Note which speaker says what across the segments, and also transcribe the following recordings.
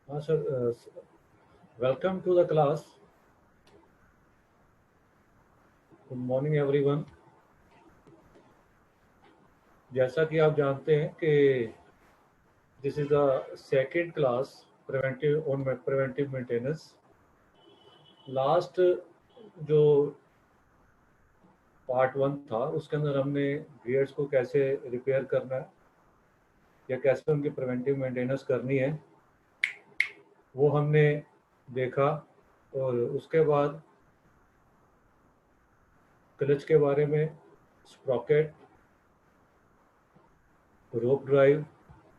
Speaker 1: Sir, welcome to the class. Good morning everyone. जैसा कि आप जानते हैं कि this is the second class preventive maintenance. Last जो पार्ट 1 था उसके अंदर हमने ग्रेड्स को कैसे रिपेयर करना है या कैसे उनकी प्रिवेंटिव मेंटेनेंस करनी है वो हमने देखा. और उसके बाद क्लच के बारे में, स्प्रॉकेट, रोप ड्राइव,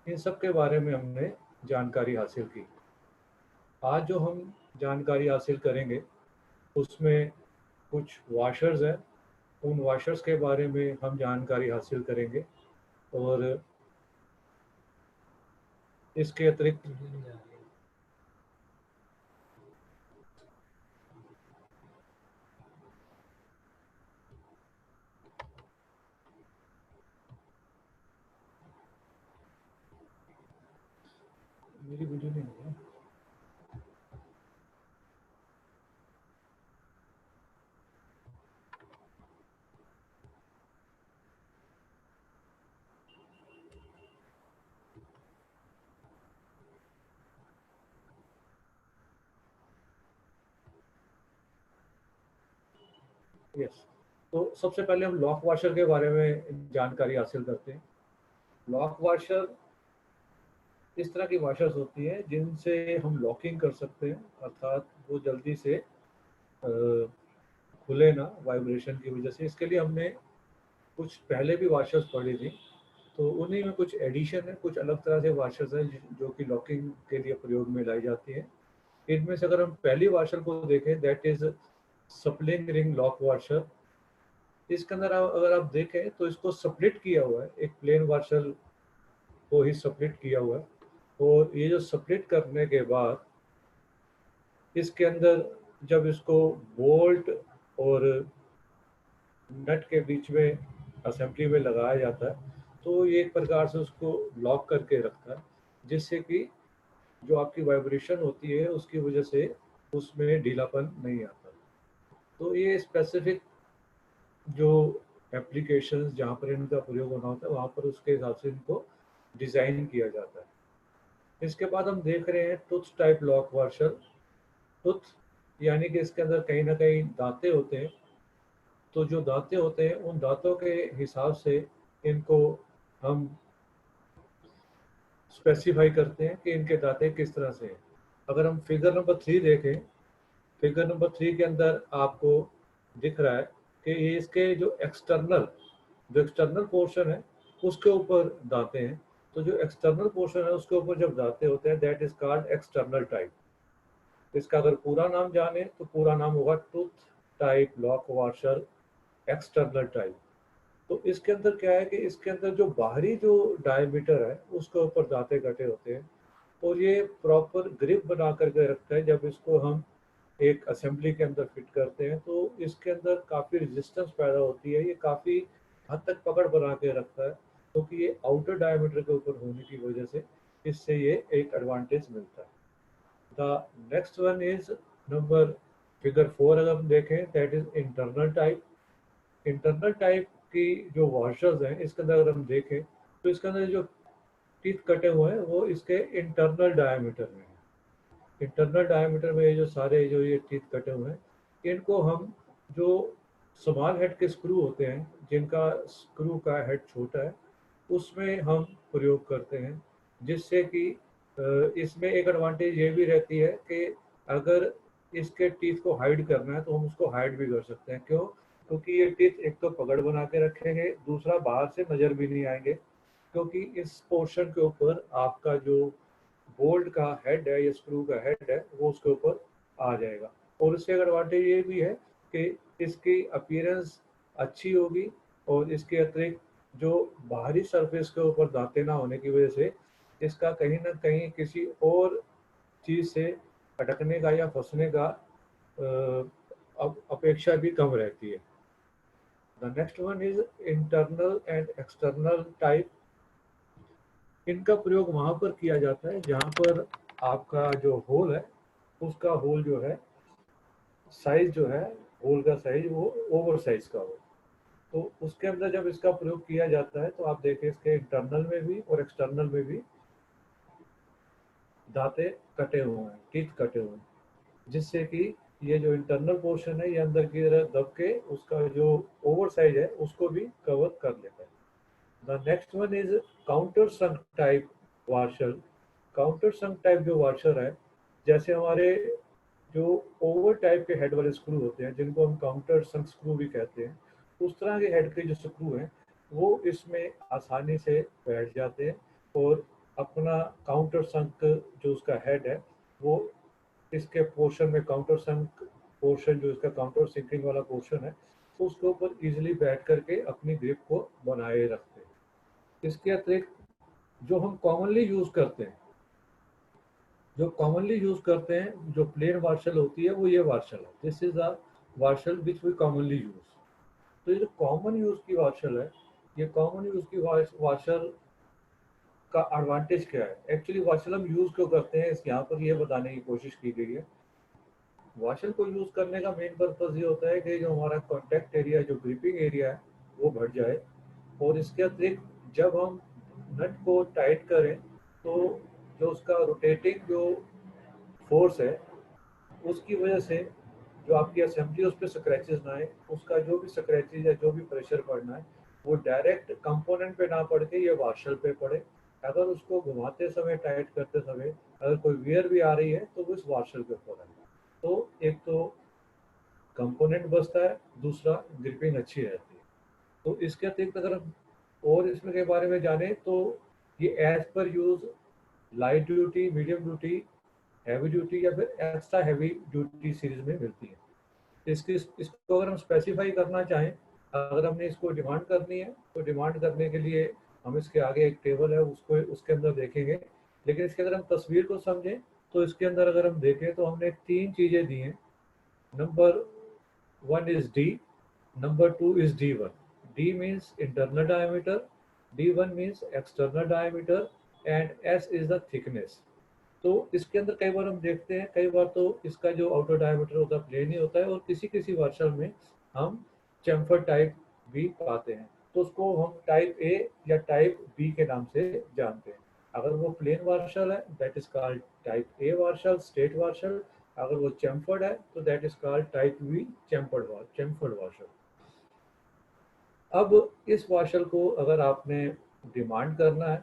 Speaker 1: इन सब के बारे में हमने जानकारी हासिल की. आज जो हम जानकारी हासिल करेंगे उसमें कुछ वाशर्स हैं. उन वाशर्स के बारे में हम जानकारी हासिल करेंगे और इसके अतिरिक्त मेरी वीडियो नहीं है. यस. तो सबसे पहले हम लॉक वाशर के बारे में जानकारी हासिल करते हैं. लॉक वाशर इस तरह की वाशर्स होती है जिनसे हम लॉकिंग कर सकते हैं, अर्थात वो जल्दी से खुले ना वाइब्रेशन की वजह से. इसके लिए हमने कुछ पहले भी वाशर्स पढ़ी थी, तो उन्हीं में कुछ एडिशन है, कुछ अलग तरह से वाशर्स हैं जो कि लॉकिंग के लिए प्रयोग में लाई जाती है. इनमें से अगर हम पहली वाशर को देखें, that is spring ring lock washer. इसके अंदर अगर आप देखें तो इसको स्प्लिट किया हुआ है, एक प्लेन वाशर को ही स्प्लिट किया हुआ है. और ये जो स्प्लिट करने के बाद इसके अंदर जब इसको बोल्ट और नट के बीच में असेंबली में लगाया जाता है तो ये एक प्रकार से उसको लॉक करके रखता है, जिससे कि जो आपकी वाइब्रेशन होती है उसकी वजह से उसमें ढीलापन नहीं आता. तो ये स्पेसिफिक जो एप्लीकेशंस जहाँ पर इनका प्रयोग होना होता है वहाँ पर उसके हिसाब से इनको डिज़ाइन किया जाता है. इसके बाद हम देख रहे हैं tooth type lock washer. Tooth यानी कि इसके अंदर कहीं ना कहीं दांते होते हैं. तो जो दांते होते हैं उन दांतों के हिसाब से इनको हम स्पेसिफाई करते हैं कि इनके दांते किस तरह से हैं. अगर हम फिगर नंबर 3 देखें, फिगर नंबर 3 के अंदर आपको दिख रहा है कि ये इसके जो एक्सटर्नल पोर्शन है उसके ऊपर दांते हैं. तो जो एक्सटर्नल पोर्शन है उसके ऊपर जब दांते होते हैं that is called external type. इसका अगर पूरा नाम जाने तो पूरा नाम होगा tooth type lock washer external type. तो इसके अंदर क्या है कि इसके अंदर जो बाहरी जो डायमीटर है उसके ऊपर दांते कटे होते हैं और ये प्रॉपर ग्रिप बना करके रखता है. जब इसको हम एक असेंबली के अंदर फिट करते हैं तो इसके अंदर काफ़ी रेजिस्टेंस पैदा होती है. ये काफ़ी हद तक पकड़ बना के रखता है क्योंकि ये आउटर डायमीटर के ऊपर होने की वजह से इससे ये एक एडवांटेज मिलता है. The next one is number figure 4. अगर हम देखें that is internal type. Internal type की जो वॉशर्स हैं इसके अंदर अगर हम देखें तो इसके अंदर जो टीथ कटे हुए हैं वो इसके इंटरनल डायमीटर में है. इंटरनल डायमीटर में ये जो सारे जो ये टीथ कटे हुए हैं इनको हम जो स्मॉल हेड के स्क्रू होते हैं जिनका स्क्रू का हेड छोटा है उसमें हम प्रयोग करते हैं, जिससे कि इसमें एक एडवांटेज ये भी रहती है कि अगर इसके टीथ को हाइड करना है तो हम उसको हाइड भी कर सकते हैं. क्यों? क्योंकि ये टीथ एक तो पकड़ बना के रखेंगे, दूसरा बाहर से नज़र भी नहीं आएंगे क्योंकि इस पोर्शन के ऊपर आपका जो बोल्ट का हेड है या स्क्रू का हेड है वो उसके ऊपर आ जाएगा. और इससे एक एडवांटेज ये भी है कि इसकी अपीयरेंस अच्छी होगी और इसके अतिरिक्त जो बाहरी सरफेस के ऊपर दांते ना होने की वजह से इसका कहीं ना कहीं किसी और चीज़ से अटकने का या फंसने का अपेक्षा भी कम रहती है. The next one is internal and external type. इनका प्रयोग वहाँ पर किया जाता है जहाँ पर आपका जो होल है उसका होल जो है साइज जो है, होल का साइज वो ओवर साइज का हो। तो उसके अंदर जब इसका प्रयोग किया जाता है तो आप देखें इसके इंटरनल में भी और एक्सटर्नल में भी दांते कटे हुए हैं, टीथ कटे हुए हैं, जिससे कि ये जो इंटरनल पोर्शन है ये अंदर की तरफ दब के उसका जो ओवर साइज है उसको भी कवर कर लेता है। The next one is counter sunk type washer. Counter sunk type जो वाशर है, जैसे हमारे जो ओवर टाइप के हेड वाले स्क्रू होते हैं जिनको हम काउंटर संक स्क्रू भी कहते हैं, उस तरह के हेड के जो स्क्रू हैं वो इसमें आसानी से बैठ जाते हैं और अपना काउंटर संक जो उसका हेड है वो इसके पोर्शन में काउंटर संक पोर्शन जो इसका काउंटर सिंकिंग वाला पोर्शन है उसके ऊपर इजीली बैठ करके अपनी ग्रिप को बनाए रखते हैं। इसके अतिरिक्त जो हम कॉमनली यूज करते हैं, जो कॉमनली यूज करते हैं जो प्लेन वार्शल होती है वो ये वार्शल है, this is a washer which we commonly use. तो ये जो कॉमन यूज की वार्शल है, ये कॉमन यूज की वार्शल का एडवांटेज क्या है, एक्चुअली वार्शल हम यूज क्यों करते हैं इस यहाँ पर ये बताने की कोशिश की गई है। वाशल को यूज करने का मेन पर्पज ये होता है कि जो हमारा कॉन्टैक्ट एरिया, जो ग्रिपिंग एरिया है वो बढ़ जाए, और इसके अतिरिक्त जब हम नट को टाइट करें तो जो उसका रोटेटिंग जो फोर्स है उसकी वजह से जो आपकी असेंबली उस पर स्क्रैचेस ना आए, उसका जो भी स्क्रैचेस या जो भी प्रेशर पड़ना है वो डायरेक्ट कंपोनेंट पे ना पड़ के ये वाशल पे पड़े। अगर उसको घुमाते समय, टाइट करते समय अगर कोई वियर भी आ रही है तो वो इस वाशल पे पड़े। तो एक तो कंपोनेंट बचता है, दूसरा ग्रिपिंग अच्छी रहती है। तो इसके अतिरिक्त अगर हम और इसमें के बारे में जाने तो ये as per use light duty, medium duty, heavy duty या फिर एक्स्ट्रा हैवी ड्यूटी सीरीज में मिलती है। इसकी इसको अगर हम स्पेसिफाई करना चाहें, अगर हमने इसको डिमांड करनी है तो डिमांड करने के लिए हम इसके आगे एक टेबल है उसको उसके अंदर देखेंगे। लेकिन इसके अगर हम तस्वीर को समझें तो इसके अंदर अगर हम देखें तो हमने तीन चीज़ें दी हैं। Number one is D, number two is D1. D means internal diameter, D1 means external diameter, and S is the thickness. तो इसके अंदर कई बार हम देखते हैं, कई बार तो इसका जो आउटर डायमीटर होता है प्लेन ही होता है, और किसी किसी वर्षल में हम चैम्फर टाइप भी पाते हैं, तो उसको हम टाइप ए या टाइप बी के नाम से जानते हैं। अगर वो प्लेन वार्शल है that is called type A washer, straight washer. अगर वो चैम्फर्ड है तो that is called type B, chamfered washer. अब इस वाशल को अगर आपने डिमांड करना है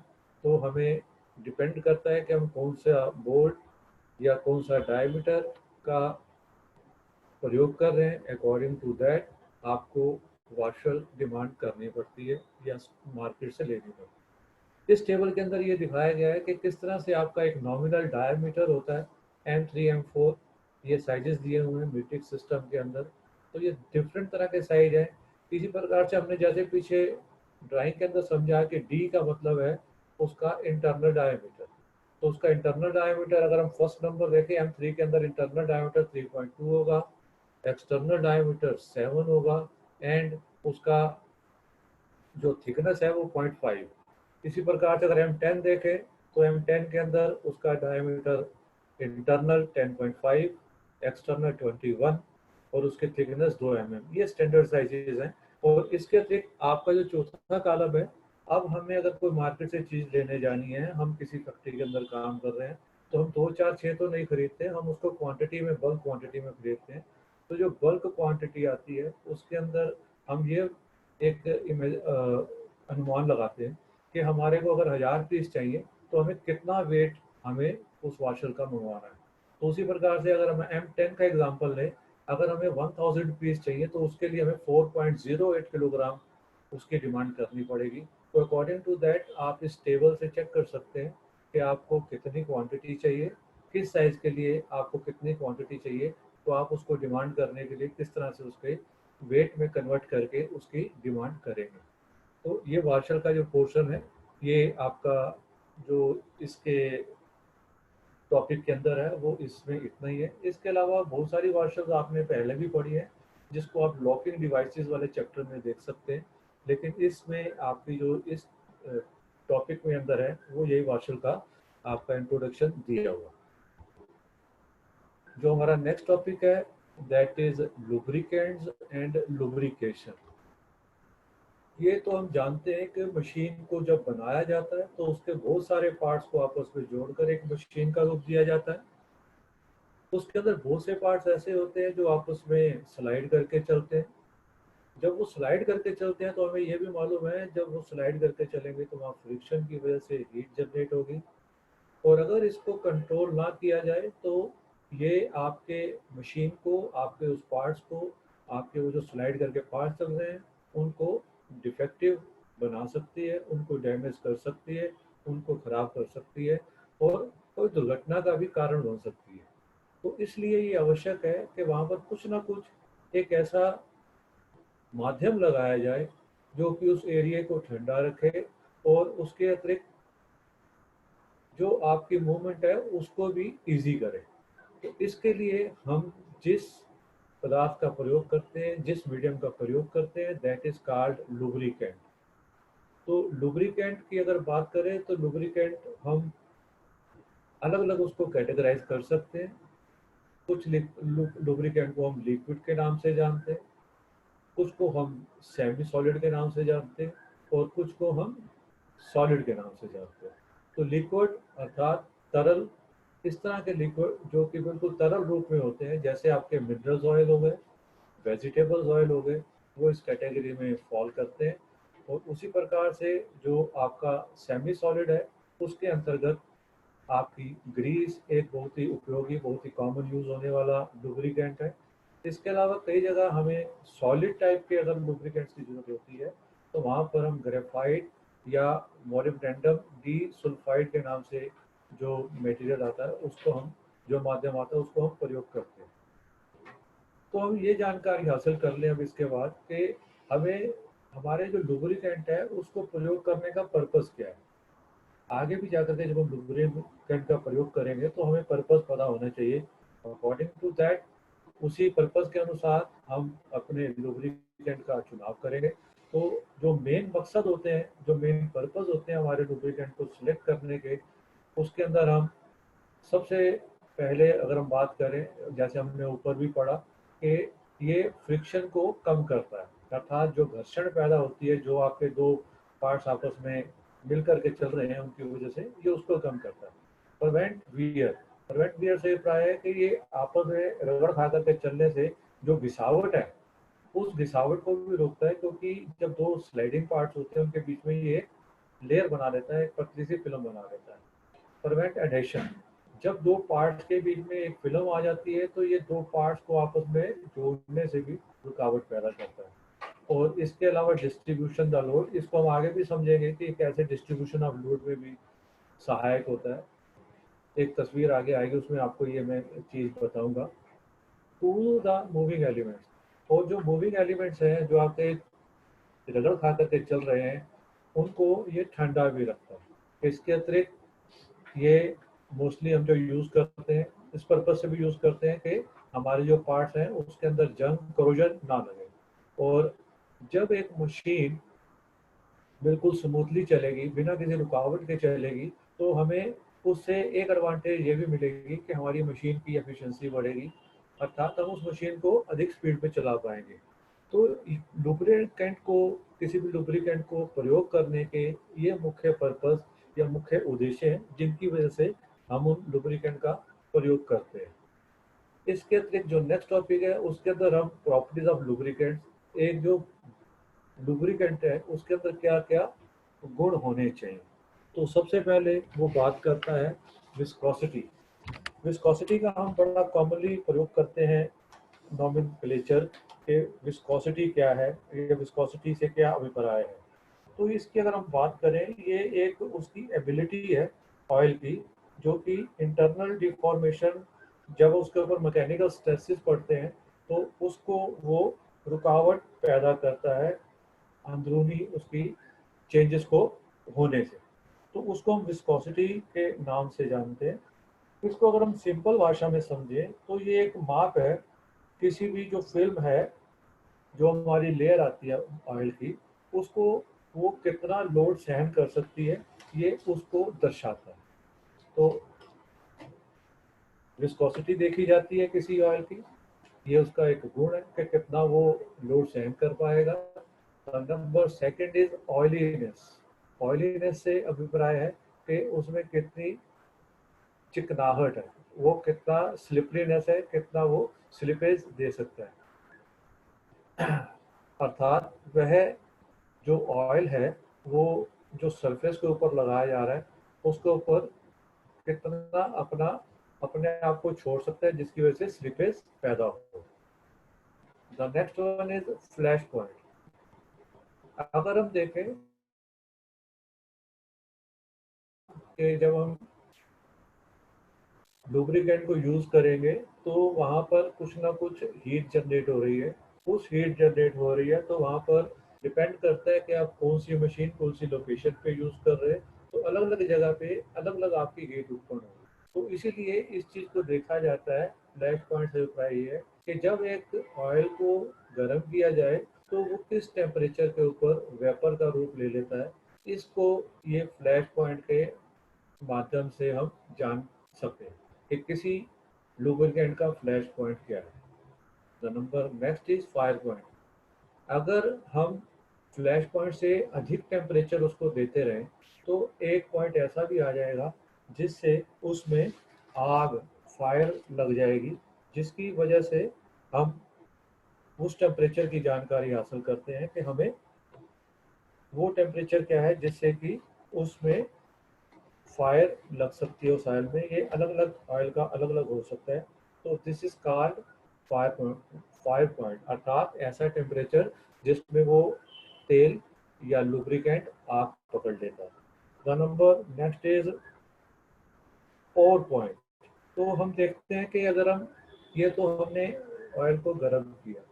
Speaker 1: तो हमें डिपेंड करता है कि हम कौन सा बोल्ट या कौन सा डायमीटर का प्रयोग कर रहे हैं। अकॉर्डिंग टू दैट आपको वाशल डिमांड करनी पड़ती है या मार्केट से लेनी पड़ती है। इस टेबल के अंदर ये दिखाया गया है कि किस तरह से आपका एक नॉमिनल डायमीटर होता है, M3 M4, ये साइजेस दिए हुए हैं मीट्रिक सिस्टम के अंदर। तो ये डिफरेंट तरह के साइज हैं। इसी प्रकार से हमने जैसे पीछे ड्राइंग के अंदर समझा कि डी का मतलब है उसका इंटरनल डायमीटर। तो उसका इंटरनल डायमीटर अगर हम फर्स्ट नंबर देखें M3 के अंदर इंटरनल डायमीटर 3.2 होगा, एक्सटर्नल डायमीटर 7 होगा, एंड उसका जो थिकनेस है वो 0.5। इसी प्रकार से अगर M10 देखें तो M10 के अंदर उसका डायमीटर इंटरनल 10.5, एक्सटर्नल 21 और उसकी थिकनेस 2 mm। ये स्टैंडर्ड साइजेज हैं। और इसके अतिरिक्त आपका जो चौथा कॉलम है, अब हमें अगर कोई मार्केट से चीज़ लेने जानी है, हम किसी फैक्ट्री के अंदर काम कर रहे हैं, तो हम 2 4 6 तो नहीं खरीदते, हम उसको क्वांटिटी में, बल्क क्वांटिटी में खरीदते हैं। तो जो बल्क क्वांटिटी आती है उसके अंदर हम ये एक अनुमान लगाते हैं कि हमारे को अगर 1000 पीस चाहिए तो हमें कितना वेट हमें उस वाशर का मंगवाना है। तो उसी प्रकार से अगर हम M10 का एग्जांपल लें, अगर हमें 1000 पीस चाहिए तो उसके लिए हमें 4.08 किलोग्राम उसकी डिमांड करनी पड़ेगी। तो अकॉर्डिंग टू दैट आप इस टेबल से चेक कर सकते हैं कि आपको कितनी क्वांटिटी चाहिए, किस साइज़ के लिए आपको कितनी क्वांटिटी चाहिए, तो आप उसको डिमांड करने के लिए किस तरह से उसके वेट में कन्वर्ट करके उसकी डिमांड करेंगे। तो ये वार्शल का जो पोर्शन है ये आपका जो इसके टॉपिक के अंदर है वो इसमें इतना ही है। इसके अलावा बहुत सारी वार्शल्स आपने पहले भी पढ़ी है जिसको आप लॉकिंग डिवाइसेस वाले चैप्टर में देख सकते हैं। लेकिन इसमें आपकी जो इस टॉपिक में अंदर है वो यही वाशल का आपका इंट्रोडक्शन दिया हुआ। जो हमारा नेक्स्ट टॉपिक है that is lubricants and lubrication. ये तो हम जानते हैं कि मशीन को जब बनाया जाता है तो उसके बहुत सारे पार्ट्स को आपस में जोड़कर एक मशीन का रूप दिया जाता है। उसके अंदर बहुत से पार्ट्स ऐसे होते हैं जो आपस में स्लाइड करके चलते हैं। जब वो स्लाइड करके चलते हैं तो हमें ये भी मालूम है जब वो स्लाइड करके चलेंगे तो वहाँ फ्रिक्शन की वजह से हीट जनरेट होगी, और अगर इसको कंट्रोल ना किया जाए तो ये आपके मशीन को, आपके उस पार्ट्स को, आपके वो जो स्लाइड करके पार्ट्स चल रहे हैं उनको डिफेक्टिव बना सकती है, उनको डैमेज कर सकती है, उनको ख़राब कर सकती है और कोई दुर्घटना का भी कारण बन सकती है। तो इसलिए ये आवश्यक है कि वहाँ पर कुछ ना कुछ एक ऐसा माध्यम लगाया जाए जो कि उस एरिया को ठंडा रखे और उसके अतिरिक्त जो आपकी मूवमेंट है उसको भी इजी करे। तो इसके लिए हम जिस पदार्थ का प्रयोग करते हैं, जिस मीडियम का प्रयोग करते हैं दैट इज कॉल्ड लुब्रिकेंट। तो लुब्रिकेंट की अगर बात करें तो लुब्रिकेंट हम अलग अलग उसको कैटेगराइज कर सकते हैं। कुछ लुब्रिकेंट को हम लिक्विड के नाम से जानते हैं, कुछ को हम सेमी सॉलिड के नाम से जानते हैं और कुछ को हम सॉलिड के नाम से जानते हैं। तो लिक्विड अर्थात तरल, इस तरह के लिक्विड जो कि बिल्कुल तरल रूप में होते हैं जैसे आपके मिनरल्स ऑयल हो गए, वेजिटेबल्स ऑयल हो गए, वो इस कैटेगरी में फॉल करते हैं। और उसी प्रकार से जो आपका सेमी सॉलिड है उसके अंतर्गत आपकी ग्रीस एक बहुत ही उपयोगी, बहुत ही कॉमन यूज होने वाला लुब्रिकेंट है। इसके अलावा कई जगह हमें सॉलिड टाइप के अगर लुब्रिकेंट्स की जरूरत होती है तो वहाँ पर हम ग्रेफाइट या मोलिब्डेनम डी सल्फाइड के नाम से जो मटेरियल आता है उसको हम, जो माध्यम आता है उसको हम प्रयोग करते हैं। तो हम ये जानकारी हासिल कर लें अब इसके बाद कि हमें हमारे जो लुब्रिकेंट है उसको प्रयोग करने का पर्पस क्या है। आगे भी जाकर के जब हम लुब्रिकेंट का प्रयोग करेंगे तो हमें पर्पस पता होना चाहिए। अकॉर्डिंग टू दैट, उसी पर्पस के अनुसार हम अपने लुब्रिकेंट का चुनाव करेंगे। तो जो मेन मकसद होते हैं, जो मेन पर्पस होते हैं हमारे लुब्रिकेंट को सिलेक्ट करने के, उसके अंदर हम सबसे पहले अगर हम बात करें जैसे हमने ऊपर भी पढ़ा कि ये फ्रिक्शन को कम करता है, अर्थात जो घर्षण पैदा होती है, जो आपके दो पार्ट्स आपस में मिल करके चल रहे हैं उनकी वजह से, ये उसको कम करता है। प्रिवेंट वियर से प्राय है कि ये आपस में रगड़ खा करके चलने से जो घिसावट है उस घिसावट को भी रोकता है, क्योंकि जब दो स्लाइडिंग पार्ट्स होते हैं उनके बीच में ये लेयर बना देता है, एक पतली सी फिल्म बना देता है। प्रिवेंट एडेशन, जब दो पार्ट्स के बीच में एक फिल्म आ जाती है तो ये दो पार्ट्स को आपस में जोड़ने से भी रुकावट पैदा करता है। और इसके अलावा डिस्ट्रीब्यूशन द लोड, इसको हम आगे भी समझेंगे कि कैसे डिस्ट्रीब्यूशन ऑफ लोड में भी सहायक होता है। एक तस्वीर आगे आएगी उसमें आपको ये मैं चीज़ बताऊंगा। टू द मूविंग एलिमेंट्स, और जो मूविंग एलिमेंट्स हैं जो आपके रगड़ खा करके चल रहे हैं उनको ये ठंडा भी रखता है। इसके अतिरिक्त ये मोस्टली हम जो यूज़ करते हैं इस पर्पज से भी यूज़ करते हैं कि हमारे जो पार्ट्स हैं उसके अंदर जंग करोजन ना लगे। और जब एक मशीन बिल्कुल स्मूथली चलेगी, बिना किसी रुकावट के चलेगी, तो हमें उससे एक एडवांटेज ये भी मिलेगी कि हमारी मशीन की एफिशिएंसी बढ़ेगी, अर्थात हम उस मशीन को अधिक स्पीड पे चला पाएंगे। तो लुब्रिकेंट को, किसी भी लुब्रिकेंट को प्रयोग करने के ये मुख्य पर्पस या मुख्य उद्देश्य हैं जिनकी वजह से हम उन लुब्रिकेंट का प्रयोग करते हैं। इसके अतिरिक्त जो नेक्स्ट टॉपिक है उसके अंदर हम प्रॉपर्टीज ऑफ लुब्रिकेंट्स, एक जो लुब्रिकेंट है उसके अंदर क्या क्या गुण होने चाहिए। तो सबसे पहले वो बात करता है विस्कोसिटी। विस्कोसिटी का हम बड़ा कॉमनली प्रयोग करते हैं नॉमेनक्लेचर के, विस्कोसिटी क्या है, ये विस्कोसिटी से क्या अभिप्राय है। तो इसकी अगर हम बात करें, ये एक उसकी एबिलिटी है ऑयल की, जो कि इंटरनल डिफॉर्मेशन, जब उसके ऊपर मैकेनिकल स्ट्रेसेस पड़ते हैं तो उसको वो रुकावट पैदा करता है अंदरूनी उसकी चेंजेस को होने से। तो उसको हम विस्कोसिटी के नाम से जानते हैं। इसको अगर हम सिंपल भाषा में समझें तो ये एक माप है किसी भी जो फिल्म है, जो हमारी लेयर आती है ऑयल की, उसको वो कितना लोड सहन कर सकती है ये उसको दर्शाता है। तो विस्कोसिटी देखी जाती है किसी ऑयल की, ये उसका एक गुण है कि कितना वो लोड सहन कर पाएगा। Number second is oiliness. Oiliness से अभिप्राय है कि उसमें कितनी चिकनाहट है, वो कितना स्लिपरीनेस है, कितना वो स्लिपेज दे सकता है। अर्थात वह जो ऑयल है वो जो सरफेस के ऊपर लगाया जा रहा है उसके ऊपर कितना अपने आप को छोड़ सकता है, जिसकी वजह से स्लिपेज पैदा हो। The next one is flash point. अगर हम देखें कि जब हम लुब्रिकेंट को यूज करेंगे तो वहां पर कुछ ना कुछ हीट जनरेट हो रही है। उस हीट जनरेट हो रही है तो वहां पर डिपेंड करता है कि आप कौन सी मशीन कौन सी लोकेशन पे यूज कर रहे हैं, तो अलग अलग जगह पे अलग अलग आपकी हीट उत्पन्न होगी। तो इसीलिए इस चीज को देखा जाता है। फ्लैश पॉइंट से उपाय ये है कि जब एक ऑयल को गर्म किया जाए तो वो किस टेम्परेचर के ऊपर वेपर का रूप ले लेता है, इसको ये फ्लैश पॉइंट के माध्यम से हम जान सकते हैं कि किसी लुब्रिकेंट का फ्लैश पॉइंट क्या है। The number next is fire point. अगर हम फ्लैश पॉइंट से अधिक टेम्परेचर उसको देते रहें तो एक पॉइंट ऐसा भी आ जाएगा जिससे उसमें आग, फायर लग जाएगी, जिसकी वजह से हम उस टेम्परेचर की जानकारी हासिल करते हैं कि हमें वो टेम्परेचर क्या है जिससे कि उसमें फायर लग सकती है। उस ऑयल में ये अलग अलग ऑयल का अलग अलग हो सकता है। तो this is called fire point, अर्थात ऐसा टेम्परेचर जिसमें वो तेल या लुब्रिकेंट आग पकड़ लेता है। The number next is pour point. तो हम देखते हैं कि अगर हम ये तो हमने ऑयल को गर्म किया,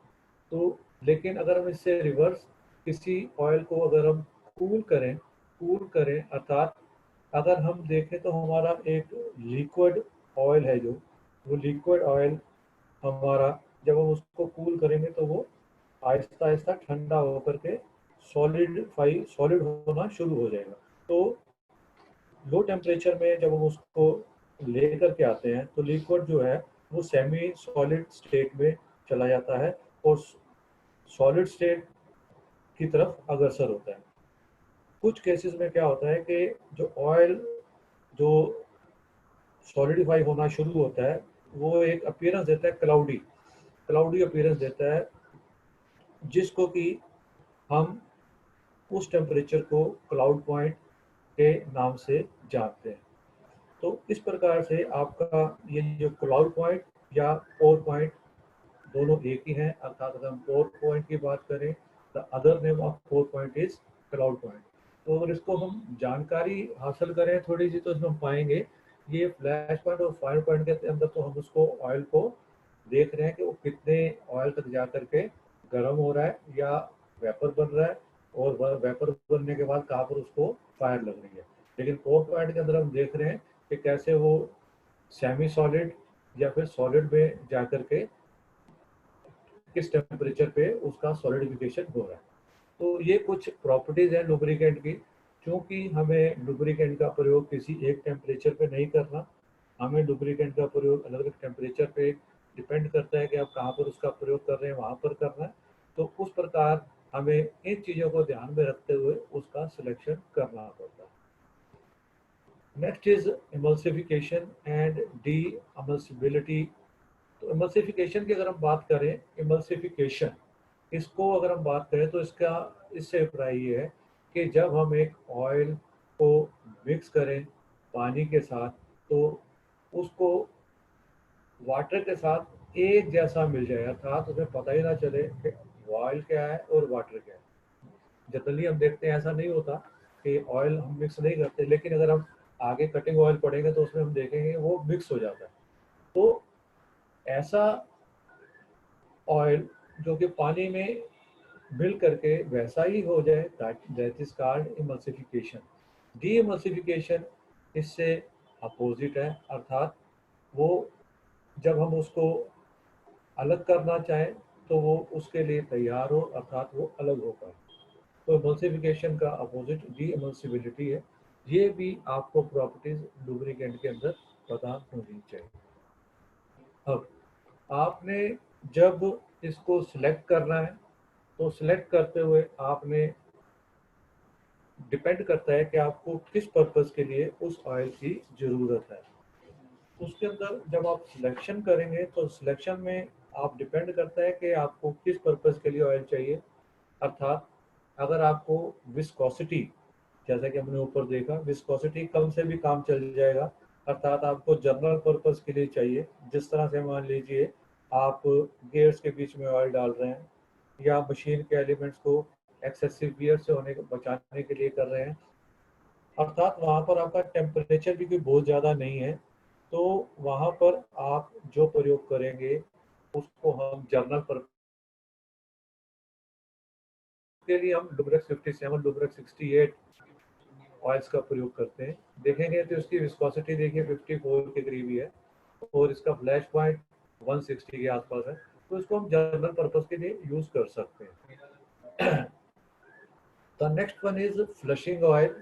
Speaker 1: तो लेकिन अगर हम इससे रिवर्स किसी ऑयल को अगर हम कूल करें अर्थात अगर हम देखें तो हमारा एक लिक्विड ऑयल है, जो वो लिक्विड ऑयल हमारा जब हम उसको कूल करेंगे तो वो आहिस्ता आहिस्ता ठंडा होकर के सॉलिड होना शुरू हो जाएगा। तो लो टेम्परेचर में जब हम उसको लेकर के आते हैं तो लिक्विड जो है वो सेमी सॉलिड स्टेट में चला जाता है और सॉलिड स्टेट की तरफ अग्रसर होता है। कुछ केसेस में क्या होता है कि जो ऑयल जो सॉलिडिफाई होना शुरू होता है वो एक अपीयरेंस देता है, क्लाउडी अपीयरेंस देता है, जिसको कि हम उस टेम्परेचर को क्लाउड पॉइंट के नाम से जानते हैं। तो इस प्रकार से आपका ये जो क्लाउड पॉइंट या पोर पॉइंट दोनों एक ही हैं। अर्थात अगर हम पोर पॉइंट की बात करें, the other name of pour point is cloud point. तो अगर इसको हम जानकारी हासिल करें थोड़ी सी तो इसमें हम पाएंगे ये फ्लैश पॉइंट और फायर पॉइंट के अंदर तो हम उसको ऑयल को देख रहे हैं कि वो कितने ऑयल तक जा करके गर्म हो रहा है या वेपर बन रहा है, और वह वेपर बनने के बाद कहाँ पर उसको फायर लग रही है। लेकिन पोर पॉइंट के अंदर हम देख रहे हैं कि कैसे वो सेमी सॉलिड या फिर सॉलिड में जा करके किस टेम्परेचर पे उसका सॉलिडिफिकेशन हो रहा है। तो ये कुछ प्रॉपर्टीज हैं लुब्रिकेंट की। क्योंकि हमें लुब्रिकेंट का प्रयोग किसी एक टेम्परेचर पे नहीं करना, हमें लुब्रिकेंट का प्रयोग अलग अलग टेम्परेचर पे डिपेंड करता है कि आप कहाँ पर उसका प्रयोग कर रहे हैं वहाँ पर करना है। तो उस प्रकार हमें इन चीज़ों को ध्यान में रखते हुए उसका सिलेक्शन करना पड़ता है। Next is emulsification and demulsibility. तो इमल्सिफिकेशन की अगर हम बात करें, इमल्सिफिकेशन इसको अगर हम बात करें तो इसका इससे अभिप्राय ये है कि जब हम एक ऑयल को मिक्स करें पानी के साथ तो उसको वाटर के साथ एक जैसा मिल जाए, अर्थात उसमें पता ही ना चले कि ऑयल क्या है और वाटर क्या है। जनरली हम देखते हैं ऐसा नहीं होता कि ऑयल हम मिक्स नहीं करते, लेकिन अगर हम आगे कटिंग ऑयल पड़ेंगे तो उसमें हम देखेंगे वो मिक्स हो जाता है। तो ऐसा ऑयल जो कि पानी में मिल करके वैसा ही हो जाए, that is called emulsification. D emulsification इससे अपोजिट है, अर्थात वो जब हम उसको अलग करना चाहें तो वो उसके लिए तैयार हो, अर्थात वो अलग हो पाए। तो इमल्सिफिकेशन का अपोजिट डी इमल्सिबिलिटी है, ये भी आपको प्रॉपर्टीज लुब्रिकेंट के अंदर पता होनी चाहिए। अब आपने जब इसको सिलेक्ट करना है तो सिलेक्ट करते हुए आपने डिपेंड करता है कि आपको किस पर्पस के लिए उस ऑयल की ज़रूरत है। उसके अंदर जब आप सिलेक्शन करेंगे तो सिलेक्शन में आप डिपेंड करता है कि आपको किस पर्पस के लिए ऑयल चाहिए। अर्थात अगर आपको विस्कोसिटी, जैसा कि हमने ऊपर देखा, विस्कोसिटी कम से भी काम चल जाएगा। अर्थात आपको जनरल पर्पस के लिए चाहिए, जिस तरह से मान लीजिए आप गियर्स के बीच में ऑयल डाल रहे हैं या मशीन के एलिमेंट्स को एक्सेसिव वियर से होने बचाने के लिए कर रहे हैं, अर्थात वहाँ पर आपका टेम्परेचर भी कोई बहुत ज़्यादा नहीं है, तो वहाँ पर आप जो प्रयोग करेंगे उसको हम जनरल पर्पस के लिए हम लुब्रेक्स 57, लुब्रेक्स 68 ऑयल्स का प्रयोग करते हैं। देखेंगे तो इसकी विस्कोसिटी देखिए 54 के करीब ही है और इसका फ्लैश पॉइंट 160 के आसपास है, तो इसको हम जनरल पर्पस के लिए यूज़ कर सकते हैं। The next one is flushing oil.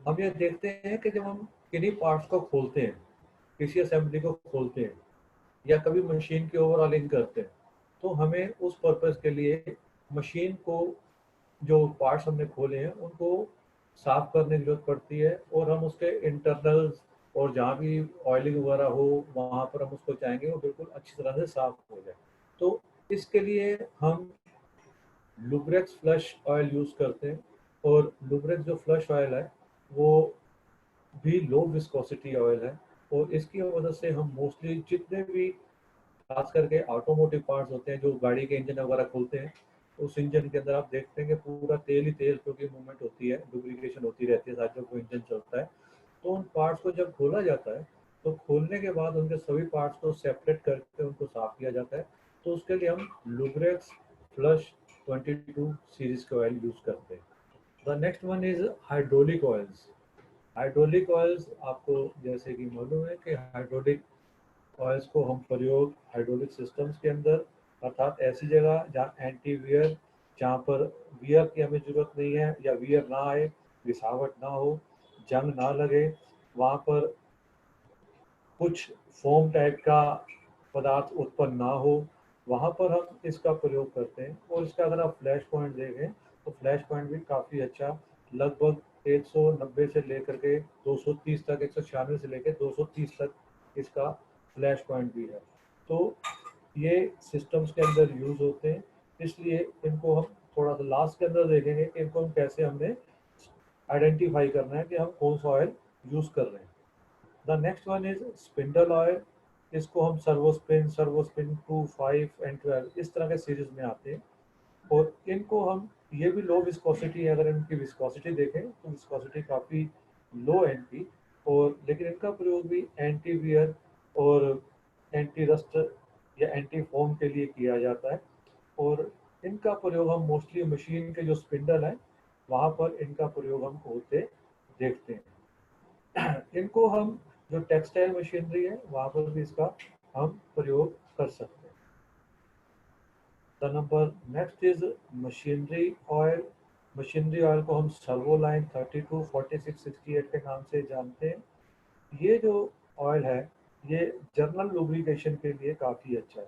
Speaker 1: हम ये देखते हैं कि जब हम किन्हीं पार्ट्स को खोलते हैं, किसी असेंबली को खोलते हैं या कभी मशीन की ओवरऑलिंग करते हैं, तो हमें उस पर्पस के लिए मशीन को, जो पार्ट्स हमने खोले हैं उनको साफ करने की जरूरत पड़ती है और हम उसके इंटरनल्स और जहाँ भी ऑयलिंग वगैरह हो वहाँ पर हम उसको चाहेंगे वो बिल्कुल अच्छी तरह से साफ हो जाए। तो इसके लिए हम लुब्रेक्स फ्लश ऑयल यूज़ करते हैं और लुब्रेक्स जो फ्लश ऑयल है वो भी लो विस्कोसिटी ऑयल है और इसकी वजह से हम मोस्टली जितने भी खास करके ऑटोमोटिव पार्ट्स होते हैं, जो गाड़ी के इंजन वगैरह खोलते हैं, उस इंजन के अंदर आप देखते हैं कि पूरा तेल ही तेल, क्योंकि मूवमेंट होती है, लुब्रिकेशन होती रहती है साथ जब वो इंजन चलता है। तो उन पार्ट्स को जब खोला जाता है तो खोलने के बाद उनके सभी पार्ट्स को सेपरेट करके उनको साफ किया जाता है। तो उसके लिए हम लुब्रेक्स फ्लश 22 सीरीज के ऑयल यूज़ करते हैं। The next one is hydraulic oils. Hydraulic oils आपको जैसे कि मालूम है कि हाइड्रोलिक ऑयल्स को हम प्रयोग हाइड्रोलिक सिस्टम्स के अंदर, अर्थात ऐसी जगह जहाँ एंटी वियर, जहाँ पर वियर की हमें ज़रूरत नहीं है या वियर ना आए, घिसावट ना हो, जंग ना लगे, वहाँ पर कुछ फोम टाइप का पदार्थ उत्पन्न ना हो, वहाँ पर हम इसका प्रयोग करते हैं। और इसका अगर आप फ्लैश पॉइंट देखें तो फ्लैश पॉइंट भी काफ़ी अच्छा, लगभग 190 से लेकर के 230 तक, 196 से लेकर 230 तक इसका फ्लैश पॉइंट भी है। तो ये सिस्टम्स के अंदर यूज़ होते हैं, इसलिए इनको हम थोड़ा सा लास्ट के अंदर देखेंगे कि इनको हम कैसे हमने आइडेंटिफाई करना है कि हम कौन सा ऑयल यूज़ कर रहे हैं। The next one is spindle oil. इसको हम सर्वोस्पिन 2, 5 एंड 12 इस तरह के सीरीज में आते हैं और इनको हम, ये भी लो विस्कोसिटी है, अगर इनकी विस्कोसिटी देखें तो विस्कोसिटी काफ़ी लो है इनकी, और लेकिन इनका प्रयोग भी एंटी वियर और एंटी रस्ट या एंटी फोम के लिए किया जाता है। और इनका प्रयोग हम मोस्टली मशीन के जो स्पिंडल है वहाँ पर इनका प्रयोग हम होते देखते हैं। इनको हम, जो टेक्सटाइल मशीनरी है वहाँ पर भी इसका हम प्रयोग कर सकते हैं। The number next is machinery oil. Machinery oil को हम सर्वो लाइन 32, 46, 68 के नाम से जानते हैं। ये जो ऑयल है ये जनरल लुब्रिकेशन के लिए काफ़ी अच्छा है।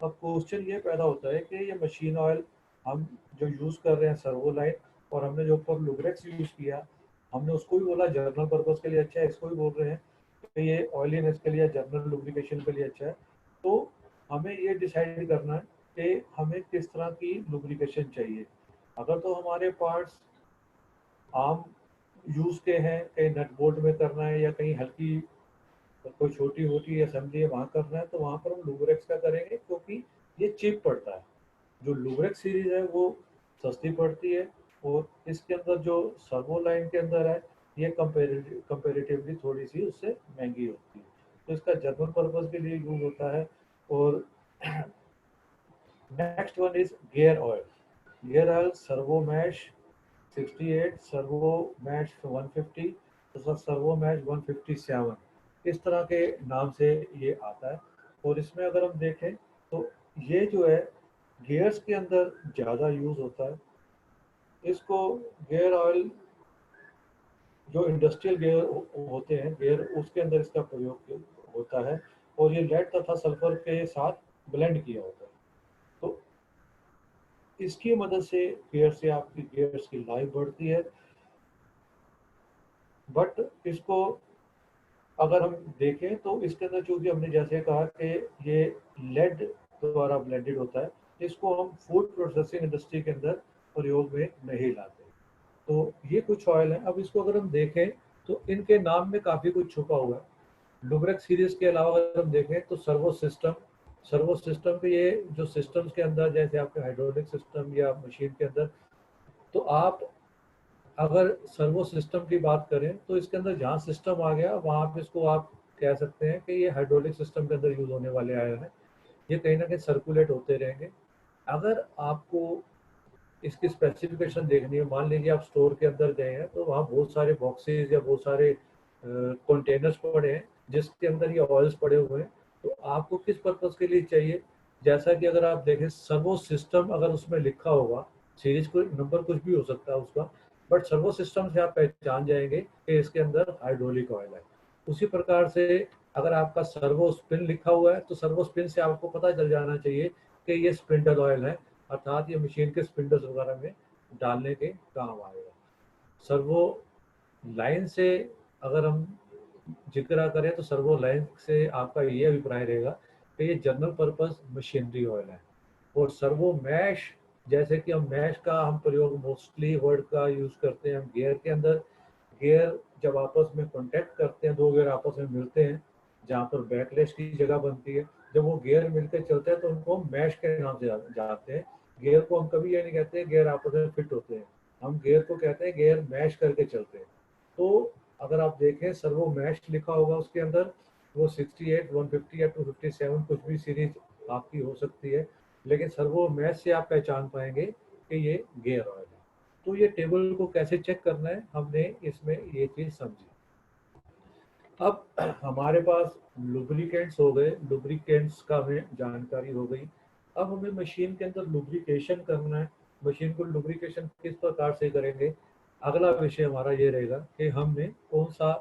Speaker 1: अब क्वेश्चन ये पैदा होता है कि ये मशीन ऑयल हम जो यूज़ कर रहे हैं सर्वो लाइन, और हमने जो ऊपर लुब्रेक्स यूज़ किया, हमने उसको भी बोला जनरल पर्पस के लिए अच्छा है, इसको भी बोल रहे हैं कि ये ऑयलीनेस के लिए, जनरल लुब्रिकेशन के लिए अच्छा है। तो हमें ये डिसाइड करना है कि हमें किस तरह की लुब्रिकेशन चाहिए। अगर तो हमारे पार्ट्स आम यूज़ के हैं, कहीं नट बोल्ट में करना है या कहीं हल्की कोई छोटी मोटी असेंबली है वहाँ करना है, तो वहाँ पर हम लुब्रेक्स का करेंगे, क्योंकि ये चीप पड़ता है। जो लुब्रेक्स सीरीज है वो सस्ती पड़ती है और इसके अंदर जो सर्वो लाइन के अंदर है ये कंपेरेटिवली थोड़ी सी उससे महंगी होती है। तो इसका जनरल पर्पस के लिए यूज होता है। और next one is gear oil. Gear oil Servo Mesh 68, Servo Mesh 150, तो सर्वो मैश 157, इस तरह के नाम से ये आता है। और इसमें अगर हम देखें तो ये जो है गियर्स के अंदर ज़्यादा यूज़ होता है। इसको गियर ऑयल जो इंडस्ट्रियल गियर होते हैं गियर, उसके अंदर इसका प्रयोग होता है, और ये लेड तथा सल्फर के साथ ब्लेंड किया होता है। तो इसकी मदद से गियर से आपकी गियर्स की लाइफ बढ़ती है। बट इसको अगर हम देखें तो इसके अंदर चूंकि हमने जैसे कहा कि ये लेड द्वारा ब्लेंडेड होता है, इसको हम फूड प्रोसेसिंग इंडस्ट्री के अंदर प्रयोग में नहीं लाते। तो ये कुछ ऑयल है। अब इसको अगर हम देखें तो इनके नाम में काफ़ी कुछ छुपा हुआ है। लुब्रेक्स सीरीज के अलावा अगर हम देखें तो सर्वो सिस्टम पे, ये जो सिस्टम्स के अंदर जैसे आपके हाइड्रोलिक सिस्टम या मशीन के अंदर, तो आप अगर सर्वो सिस्टम की बात करें तो इसके अंदर जहाँ सिस्टम आ गया वहाँ पे इसको आप कह सकते हैं कि ये हाइड्रोलिक सिस्टम के अंदर यूज होने वाले आयन है। ये कहीं ना कहीं सर्कुलेट होते रहेंगे। अगर आपको इसकी स्पेसिफिकेशन देखनी है, मान लीजिए आप स्टोर के अंदर गए हैं तो वहाँ बहुत सारे बॉक्सेस या बहुत सारे कंटेनर्स पड़े हैं जिसके अंदर ये ऑयल्स पड़े हुए हैं। तो आपको किस पर्पज़ के लिए चाहिए? जैसा कि अगर आप देखें सर्वो सिस्टम अगर उसमें लिखा होगा, सीरीज को नंबर कुछ भी हो सकता है उसका, बट सर्वो सिस्टम से आप पहचान जाएंगे कि इसके अंदर हाइड्रोलिक ऑयल है। उसी प्रकार से अगर आपका सर्वो स्पिन लिखा हुआ है तो सर्वो स्पिन से आपको पता चल जाना चाहिए कि ये स्पिंडल ऑयल है, अर्थात ये मशीन के स्पिंडल्स वगैरह में डालने के काम आएगा। सर्वो लाइन से अगर हम जिक्र करें तो सर्वो लाइन से आपका ये अभिप्राय रहेगा कि ये जनरल पर्पस मशीनरी ऑयल है। और सर्वो मैश, जैसे कि हम मैश का हम प्रयोग मोस्टली वर्ड का यूज़ करते हैं हम गियर के अंदर। गियर जब आपस में कॉन्टैक्ट करते हैं, दो गियर आपस में मिलते हैं जहाँ पर बैकलैश की जगह बनती है, जब वो गियर मिलकर चलते हैं तो उनको मैश के नाम से जानते हैं। गियर को हम कभी ये नहीं कहते गियर आपस में फिट होते हैं, हम गियर को कहते हैं गियर मैश करके चलते हैं। तो अगर आप देखें सर्वो मैश लिखा होगा उसके अंदर, वो 68, 150 या 257 कुछ भी सीरीज आपकी हो सकती है, लेकिन सर्वो मैश से आप पहचान पाएंगे कि ये गियर ऑयल है। तो ये टेबल को कैसे चेक करना है, हमने इसमें ये चीज़ समझी। अब हमारे पास लुब्रिकेंट्स हो गए, लुब्रिकेंट्स का हमें जानकारी हो गई। अब हमें मशीन के अंदर लुब्रिकेशन करना है। मशीन को लुब्रिकेशन किस प्रकार से करेंगे, अगला विषय हमारा ये रहेगा कि हमने कौन सा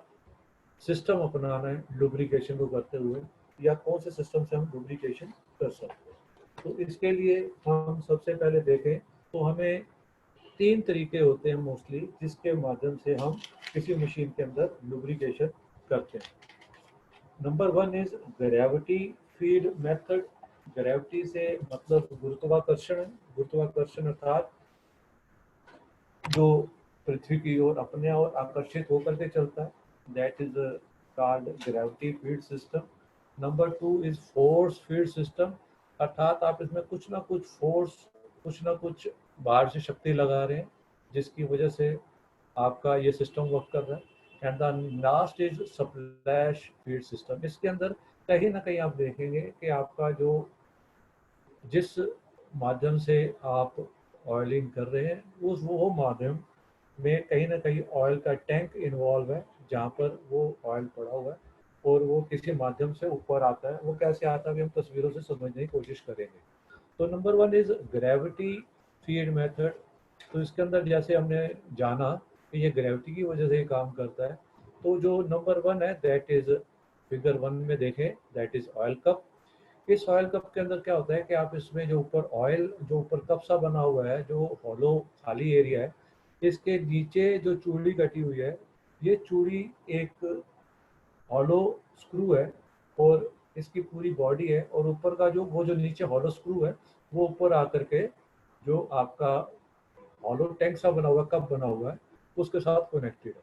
Speaker 1: सिस्टम अपनाना है लुब्रिकेशन को करते हुए, या कौन से सिस्टम से हम लुब्रिकेशन कर सकते हैं। तो इसके लिए हम सबसे पहले देखें तो हमें तीन तरीके होते हैं मोस्टली जिसके माध्यम से हम किसी मशीन के अंदर लुब्रिकेशन करते हैं। Number one is gravity feed method. Gravity से मतलब गुरुत्वाकर्षण है। गुरुत्वाकर्षण अर्थात जो पृथ्वी की ओर अपने और आकर्षित होकर के चलता है, that is called gravity feed system. Number two is force feed system, अर्थात आप इसमें कुछ ना कुछ फोर्स, कुछ ना कुछ बाहर से शक्ति लगा रहे हैं जिसकी वजह से आपका ये सिस्टम वर्क कर रहा है। And the last is splash feed system. इसके अंदर कहीं ना कहीं आप देखेंगे कि आपका जो जिस माध्यम से आप ऑयलिंग कर रहे हैं उस वो माध्यम में कहीं ना कहीं ऑयल का टैंक इन्वॉल्व है जहाँ पर वो ऑयल पड़ा हुआ है और वो किसी माध्यम से ऊपर आता है। वो कैसे आता है अभी हम तस्वीरों से समझने की कोशिश करेंगे। तो number one is gravity feed method. तो इसके अंदर जैसे हमने जाना कि ये ग्रेविटी की वजह से ये काम करता है। तो जो नंबर वन है दैट इज फिगर वन में देखें, दैट इज ऑयल कप। इस ऑयल कप के अंदर क्या होता है कि आप इसमें जो ऊपर ऑयल, जो ऊपर कप सा बना हुआ है, जो हॉलो खाली एरिया है, इसके नीचे जो चूड़ी कटी हुई है, ये चूड़ी एक हॉलो स्क्रू है और इसकी पूरी बॉडी है, और ऊपर का जो वो जो नीचे हॉलो स्क्रू है वो ऊपर आकर के जो आपका हॉलो टैंक सा बना हुआ, कप बना हुआ है, उसके साथ कनेक्टेड है।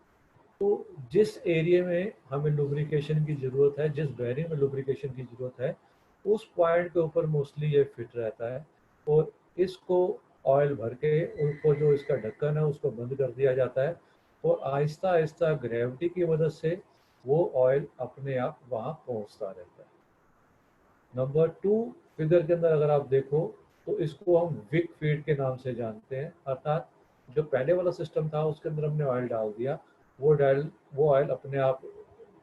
Speaker 1: तो जिस एरिया में हमें लुब्रिकेशन की ज़रूरत है, जिस बेयरिंग में लुब्रिकेशन की ज़रूरत है, उस पॉइंट के ऊपर मोस्टली ये फिट रहता है। और इसको ऑयल भर के ऊपर जो इसका ढक्कन है उसको बंद कर दिया जाता है, और आहिस्ता आहिस्ता ग्रेविटी की मदद से वो ऑयल अपने आप वहाँ पहुँचता रहता है। नंबर टू फिगर के अंदर अगर आप देखो तो इसको हम विक फीड के नाम से जानते हैं, अर्थात जो पहले वाला सिस्टम था उसके अंदर हमने ऑयल डाल दिया, वो ऑयल अपने आप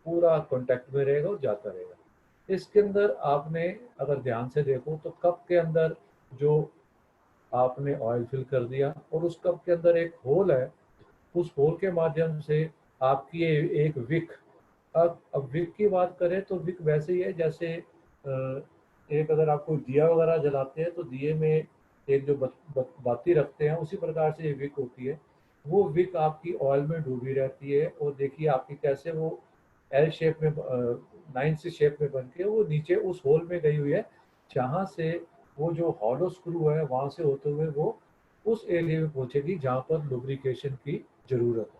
Speaker 1: पूरा कांटेक्ट में रहेगा और जाता रहेगा। इसके अंदर आपने अगर ध्यान से देखो तो कप के अंदर जो आपने ऑयल फिल कर दिया और उस कप के अंदर एक होल है, उस होल के माध्यम से आपकी ये एक विक। अब विक की बात करें तो विक वैसे ही है जैसे एक अगर आप कोई दिया वगैरह जलाते हैं तो दिए में एक जो बाती रखते हैं, उसी प्रकार से ये विक होती है। वो विक आपकी ऑयल में डूबी रहती है और देखिए आपकी कैसे वो एल शेप में, 9 सी शेप में बन के वो नीचे उस होल में गई हुई है, जहाँ से वो जो हॉलो स्क्रू है वहाँ से होते हुए वो उस एरिया में पहुंचेगी जहाँ पर लुब्रिकेशन की जरूरत है।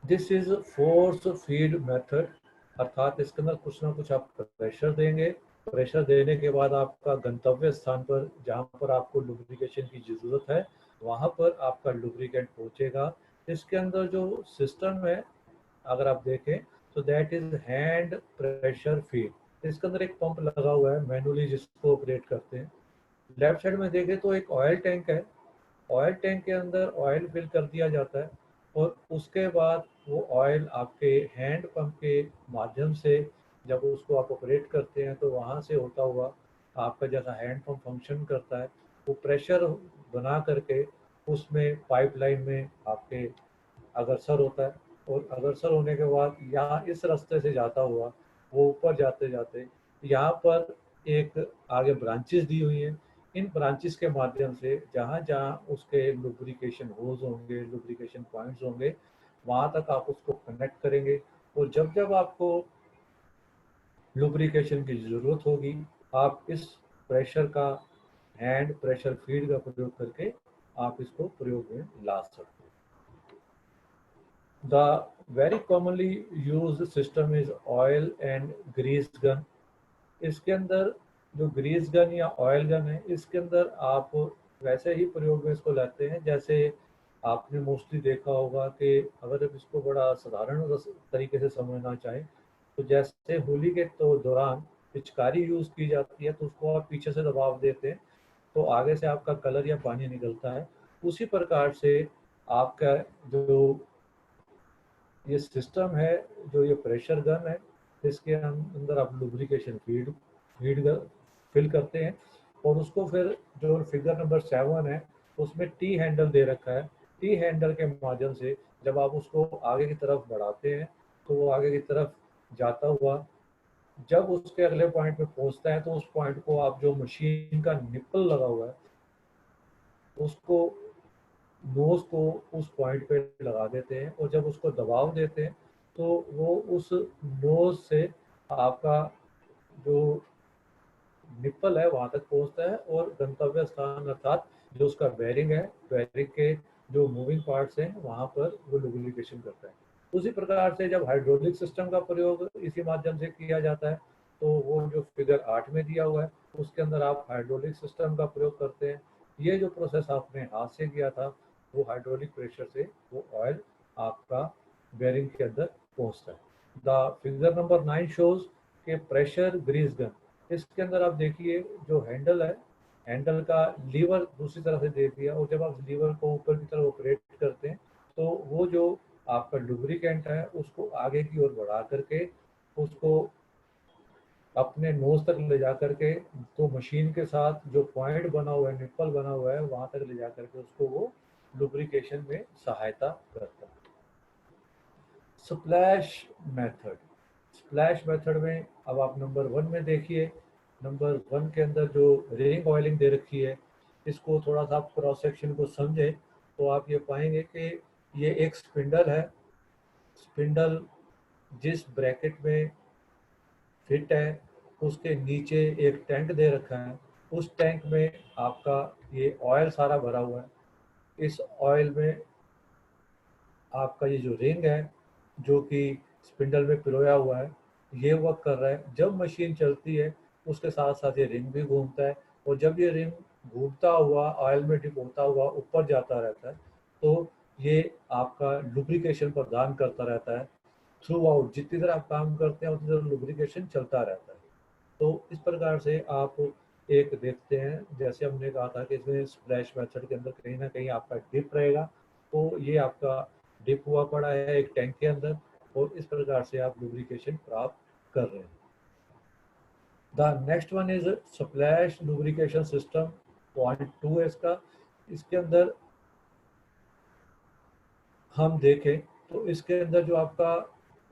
Speaker 1: This is force feed method, अर्थात इसके अंदर कुछ ना कुछ आप प्रेशर देंगे। प्रेशर देने के बाद आपका गंतव्य स्थान पर जहाँ पर आपको लुब्रिकेशन की ज़रूरत है वहाँ पर आपका लुब्रिकेंट पहुँचेगा। इसके अंदर जो सिस्टम है अगर आप देखें तो that is hand pressure feed. इसके अंदर एक पंप लगा हुआ है मैनुअली जिसको ऑपरेट करते हैं। लेफ्ट साइड में देखें तो एक ऑयल टैंक है। ऑयल टैंक के अंदर ऑयल फिल कर दिया जाता है और उसके बाद वो ऑयल आपके हैंड पंप के माध्यम से जब उसको आप ऑपरेट करते हैं तो वहाँ से होता हुआ आपका जैसा हैंड पंप फंक्शन करता है, वो प्रेशर बना करके उसमें पाइपलाइन में आपके अग्रसर होता है। और अग्रसर होने के बाद यहाँ इस रास्ते से जाता हुआ वो ऊपर जाते जाते यहाँ पर एक आगे ब्रांचेस दी हुई हैं। इन ब्रांचेस के माध्यम से जहाँ जहाँ उसके लुब्रिकेशन होल्स होंगे, लुब्रिकेशन पॉइंट्स होंगे, वहाँ तक आप उसको कनेक्ट करेंगे। और जब जब आपको लुब्रिकेशन की ज़रूरत होगी आप इस प्रेशर का, हैंड प्रेशर फीड का प्रयोग करके आप इसको प्रयोग में ला सकते हैं। The very commonly used system is oil and grease gun. इसके अंदर जो ग्रीस गन या ऑयल गन है इसके अंदर आप वैसे ही प्रयोग में इसको लाते हैं जैसे आपने मोस्टली देखा होगा कि अगर आप इसको बड़ा साधारण तरीके से समझना चाहें तो जैसे होली के तो दौरान पिचकारी यूज़ की जाती है तो उसको आप पीछे से दबाव देते हैं तो आगे से आपका कलर या पानी निकलता है। उसी प्रकार से आपका जो ये सिस्टम है, जो ये प्रेशर गन है, इसके अंदर आप लुब्रिकेशन फीड फीड फिल करते हैं और उसको फिर जो फिगर नंबर 7 है उसमें टी हैंडल दे रखा है। टी हैंडल के माध्यम से जब आप उसको आगे की तरफ बढ़ाते हैं तो वो आगे की तरफ जाता हुआ जब उसके अगले पॉइंट पे पहुंचता है तो उस पॉइंट को आप जो मशीन का निप्पल लगा हुआ है उसको, नोज को उस पॉइंट पे लगा देते हैं और जब उसको दबाव देते हैं तो वो उस नोज से आपका जो निप्पल है वहां तक पहुंचता है और गंतव्य स्थान अर्थात जो उसका बेरिंग है, बेरिंग के जो मूविंग पार्ट्स हैं वहां पर वो लुब्रिकेशन करता है। उसी प्रकार से जब हाइड्रोलिक सिस्टम का प्रयोग इसी माध्यम से किया जाता है तो वो जो फिगर 8 में दिया हुआ है उसके अंदर आप हाइड्रोलिक सिस्टम का प्रयोग करते हैं। ये जो प्रोसेस आपने हाथ से किया था वो हाइड्रोलिक प्रेशर से वो ऑयल आपका बेरिंग के अंदर पहुंचता है। द फिगर नंबर 9 शोज के प्रेशर ग्रीस गन। इसके अंदर आप देखिए जो हैंडल है, हैंडल का लीवर दूसरी तरफ से दे दिया और जब आप लीवर को ऊपर की तरफ ऑपरेट करते हैं तो वो जो आपका लुब्रिकेंट है उसको आगे की ओर बढ़ा करके उसको अपने नोज तक ले जा करके तो मशीन के साथ जो पॉइंट बना हुआ है, निप्पल बना हुआ है, वहां तक ले जा करके उसको वो लुब्रिकेशन में सहायता करता है। Splash method. स्प्लैश मेथड में अब आप नंबर 1 में देखिए, नंबर 1 के अंदर जो रिंग ऑयलिंग दे रखी है इसको थोड़ा सा आप क्रॉस सेक्शन को समझें तो आप ये पाएंगे कि ये एक स्पिंडल है। स्पिंडल जिस ब्रैकेट में फिट है उसके नीचे एक टैंक दे रखा है। उस टैंक में आपका ये ऑयल सारा भरा हुआ है। इस ऑयल में आपका ये जो रिंग है जो कि स्पिंडल में पिरोया हुआ है ये वर्क कर रहा है। जब मशीन चलती है उसके साथ साथ ये रिंग भी घूमता है और जब ये रिंग घूमता हुआ ऑयल में डिप होता हुआ ऊपर जाता रहता है तो ये आपका लुब्रिकेशन प्रदान करता रहता है। थ्रू आउट जितनी देर आप काम करते हैं उतनी देर लुब्रिकेशन चलता रहता है। तो इस प्रकार से आप एक देखते हैं जैसे हमने कहा था कि इसमें स्प्लैश मेथड के अंदर कहीं ना कहीं आपका डिप रहेगा तो ये आपका डिप हुआ पड़ा है एक टैंक के अंदर और इस प्रकार से आप लुब्रिकेशन प्राप्त कर रहे हैं। The next one is splash lubrication system. Point 2 है इसका। इसके अंदर हम देखें तो इसके अंदर जो आपका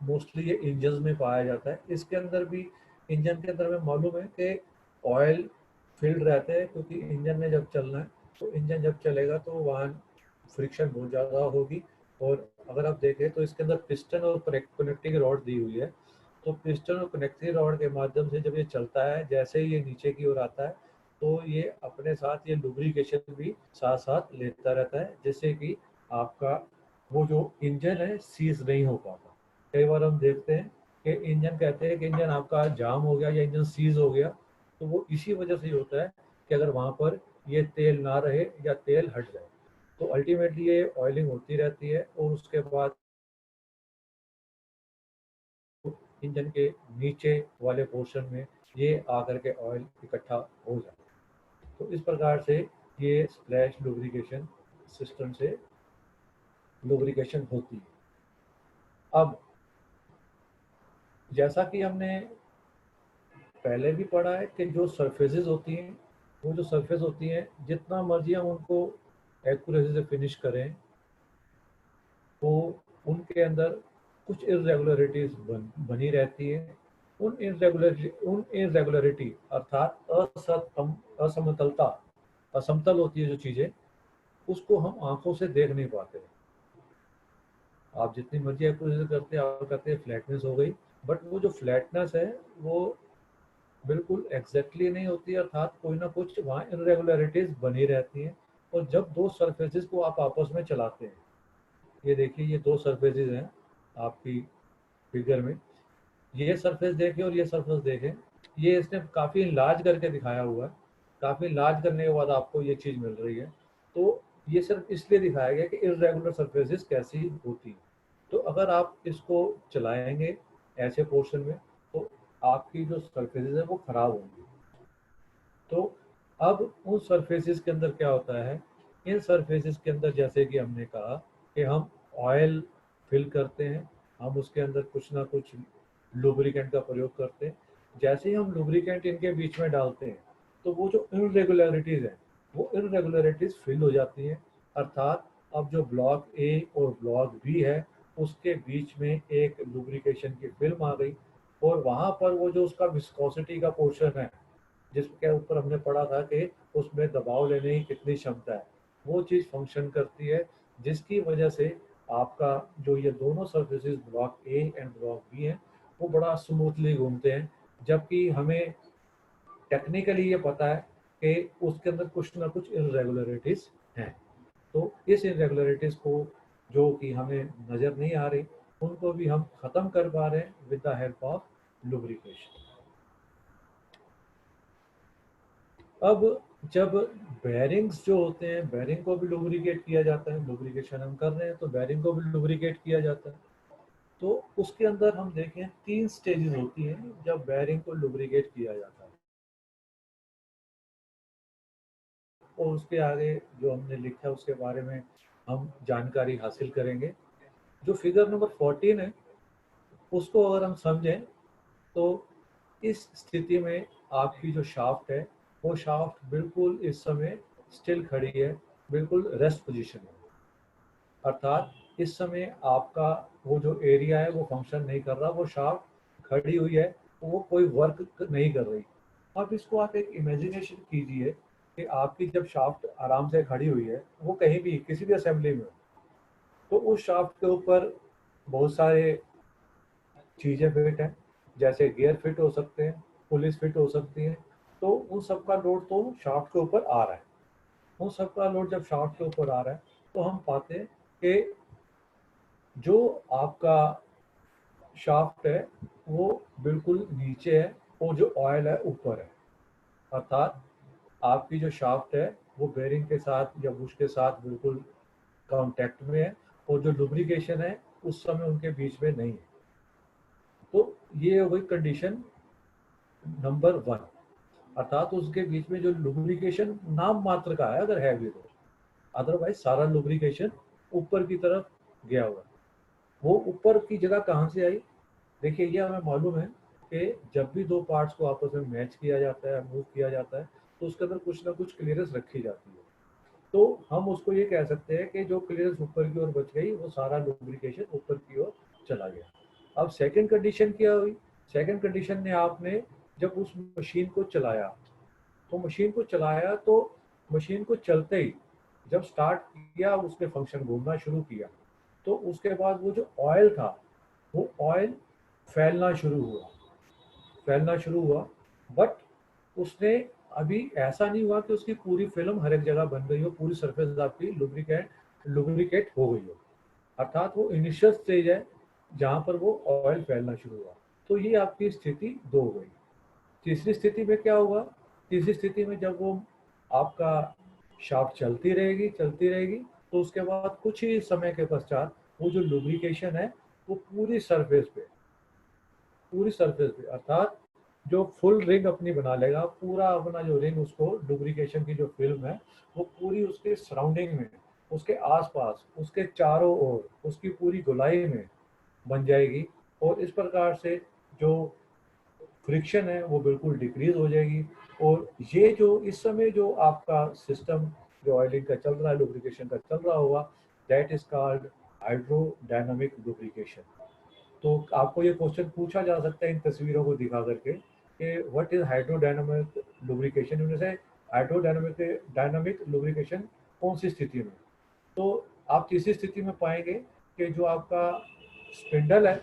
Speaker 1: मोस्टली ये इंजन में पाया जाता है, इसके अंदर भी इंजन के अंदर में मालूम है कि ऑयल फिल्ड रहते हैं, क्योंकि इंजन में जब चलना है तो इंजन जब चलेगा तो वहाँ फ्रिक्शन बहुत ज़्यादा होगी। और अगर आप देखें तो इसके अंदर पिस्टन और कनेक्टिंग रॉड दी हुई है, तो पिस्टन और कनेक्टिंग रॉड के माध्यम से जब ये चलता है, जैसे ही ये नीचे की ओर आता है तो ये अपने साथ ये लुब्रिकेशन भी साथ साथ लेता रहता है, जिससे कि आपका वो जो इंजन है सीज नहीं हो पाता। कई बार हम देखते हैं कि इंजन कहते हैं कि इंजन आपका जाम हो गया या इंजन सीज हो गया, तो वो इसी वजह से ही होता है कि अगर वहाँ पर ये तेल ना रहे या तेल हट जाए, तो अल्टीमेटली ये ऑयलिंग होती रहती है और उसके बाद इंजन के नीचे वाले पोर्शन में ये आकर के ऑयल इकट्ठा हो जाता है। तो इस प्रकार से ये स्प्लैश लुब्रिकेशन सिस्टम से लुब्रिकेशन होती है। अब जैसा कि हमने पहले भी पढ़ा है कि जो सरफेसेस होती हैं, वो जो सरफेस होती हैं जितना मर्जी हम उनको एक्यूरेसी से फिनिश करें, तो उनके अंदर कुछ इरेगुलरिटीज बनी रहती है। उन इरेगुलरिटी अर्थात असमतलता, असमतल होती है जो चीज़ें, उसको हम आंखों से देख नहीं पाते। आप जितनी मर्जी एक्यूरेसी करते हैं, आप कहते हैं फ्लैटनेस हो गई, बट वो जो फ्लैटनेस है वो बिल्कुल एग्जैक्टली नहीं होती, अर्थात कोई ना कुछ वहाँ इरेगुलरिटीज बनी रहती हैं। और जब दो सरफेसेस को आप आपस में चलाते हैं, ये देखिए ये दो सरफेसेस हैं आपकी फिगर में, ये सरफेस देखें और ये सरफेस देखें, ये इसने काफ़ी लार्ज करके दिखाया हुआ है। काफ़ी लार्ज करने के बाद आपको ये चीज़ मिल रही है। तो ये सिर्फ इसलिए दिखाया गया कि इरेगुलर सरफेसेस कैसी होती हैं। तो अगर आप इसको चलाएंगे ऐसे पोर्शन में, तो आपकी जो सरफेसेस है वो ख़राब होंगी। तो अब उन सरफेसेस के अंदर क्या होता है, इन सरफेसेस के अंदर जैसे कि हमने कहा कि हम ऑयल फिल करते हैं, हम उसके अंदर कुछ ना कुछ लुब्रिकेंट का प्रयोग करते हैं। जैसे ही हम लुब्रिकेंट इनके बीच में डालते हैं, तो वो जो इरेगुलरिटीज़ हैं वो इरेगुलरिटीज़ फिल हो जाती हैं। अर्थात अब जो ब्लॉक ए और ब्लॉक बी है उसके बीच में एक लुब्रिकेशन की फिल्म आ गई, और वहाँ पर वो जो उसका विस्कोसिटी का पोर्शन है, जिसके ऊपर हमने पढ़ा था कि उसमें दबाव लेने की कितनी क्षमता है, वो चीज़ फंक्शन करती है, जिसकी वजह से आपका जो ये दोनों surfaces block A and block B हैं वो बड़ा स्मूथली घूमते हैं। जबकि हमें टेक्निकली ये पता है कि उसके अंदर कुछ ना कुछ इरेगुलरिटीज़ हैं। तो इस इरेगुलरिटीज़ को जो कि हमें नज़र नहीं आ रही, उनको भी हम ख़त्म कर पा रहे हैं with the help of lubrication. अब जब बेयरिंग्स जो होते हैं, बेयरिंग को भी लुब्रिकेट किया जाता है, लुब्रिकेशन हम कर रहे हैं तो बेयरिंग को भी लुब्रिकेट किया जाता है। तो उसके अंदर हम देखें 3 स्टेजेस होती हैं जब बेयरिंग को लुब्रिकेट किया जाता है। और उसके आगे जो हमने लिखा है उसके बारे में हम जानकारी हासिल करेंगे। जो फिगर नंबर 14 है उसको अगर हम समझें, तो इस स्थिति में आपकी जो शाफ्ट है वो शाफ्ट बिल्कुल इस समय स्टिल खड़ी है, बिल्कुल रेस्ट पोजीशन में। अर्थात इस समय आपका वो जो एरिया है वो फंक्शन नहीं कर रहा, वो शाफ्ट खड़ी हुई है, वो कोई वर्क नहीं कर रही। अब इसको आप एक इमेजिनेशन कीजिए कि आपकी जब शाफ्ट आराम से खड़ी हुई है, वो कहीं भी किसी भी असेंबली में हो, तो उस शाफ्ट के ऊपर बहुत सारे चीज़ें फिट हैं, जैसे गियर फिट हो सकते हैं, पुलिस फिट हो सकती हैं। तो उन सब का लोड तो शाफ्ट के ऊपर आ रहा है। उन सब का लोड जब शाफ्ट के ऊपर आ रहा है, तो हम पाते हैं कि जो आपका शाफ्ट है वो बिल्कुल नीचे है और जो ऑयल है ऊपर है। अर्थात आपकी जो शाफ्ट है वो बेरिंग के साथ या बुश के साथ बिल्कुल कांटेक्ट में है, और जो लुब्रिकेशन है उस समय उनके बीच में नहीं है। तो ये हो गई कंडीशन नंबर 1। अर्थात उसके बीच में जो लुब्रिकेशन नाम मात्र का है अगर है भी, तो अदरवाइज सारा लुब्रिकेशन ऊपर की तरफ गया हुआ है। वो ऊपर की जगह कहाँ से आई? देखिए ये हमें मालूम है कि जब भी दो पार्ट्स को आपस में मैच किया जाता है, मूव किया जाता है, तो उसके अंदर कुछ ना कुछ क्लियरेंस रखी जाती है। तो हम उसको ये कह सकते हैं कि जो क्लियरेंस ऊपर की ओर बच गई वो सारा लुब्रिकेशन ऊपर की ओर चला गया। अब सेकंड कंडीशन क्या हुई? सेकंड कंडीशन ने आपने जब उस मशीन को चलाया, तो मशीन को चलाया तो मशीन को चलते ही जब स्टार्ट किया उसने फंक्शन घूमना शुरू किया, तो उसके बाद वो जो ऑयल था वो ऑयल फैलना शुरू हुआ, फैलना शुरू हुआ। बट उसने अभी ऐसा नहीं हुआ कि उसकी पूरी फिल्म हर एक जगह बन गई हो, पूरी सरफेस आपकी लुब्रिकेट हो गई हो। अर्थात वो इनिशियल स्टेज है जहाँ पर वो ऑयल फैलना शुरू हुआ। तो ये आपकी स्थिति 2 हो गई। तीसरी स्थिति में क्या होगा? तीसरी स्थिति में जब वो आपका शाफ्ट चलती रहेगी, तो उसके बाद कुछ ही समय के पश्चात वो जो लुब्रिकेशन है वो पूरी सरफेस पे अर्थात जो फुल रिंग अपनी बना लेगा, पूरा अपना जो रिंग उसको लुब्रिकेशन की जो फिल्म है वो पूरी उसके सराउंडिंग में, उसके आसपास, उसके चारों ओर, उसकी पूरी गोलाई में बन जाएगी। और इस प्रकार से जो फ्रिक्शन है वो बिल्कुल डिक्रीज हो जाएगी। और ये जो इस समय जो आपका सिस्टम जो ऑयलिंग का चल रहा है, लुब्रिकेशन का चल रहा होगा, that is called hydrodynamic lubrication. तो आपको ये क्वेश्चन पूछा जा सकता है इन तस्वीरों को दिखा करके कि व्हाट इज हाइड्रोडायनामिक लुब्रिकेशन, इनमें से हाइड्रोडायनामिक डायनामिक लुब्रिकेशन कौन सी स्थिति में? तो आप तीसरी स्थिति में पाएंगे कि जो आपका स्पिंडल है,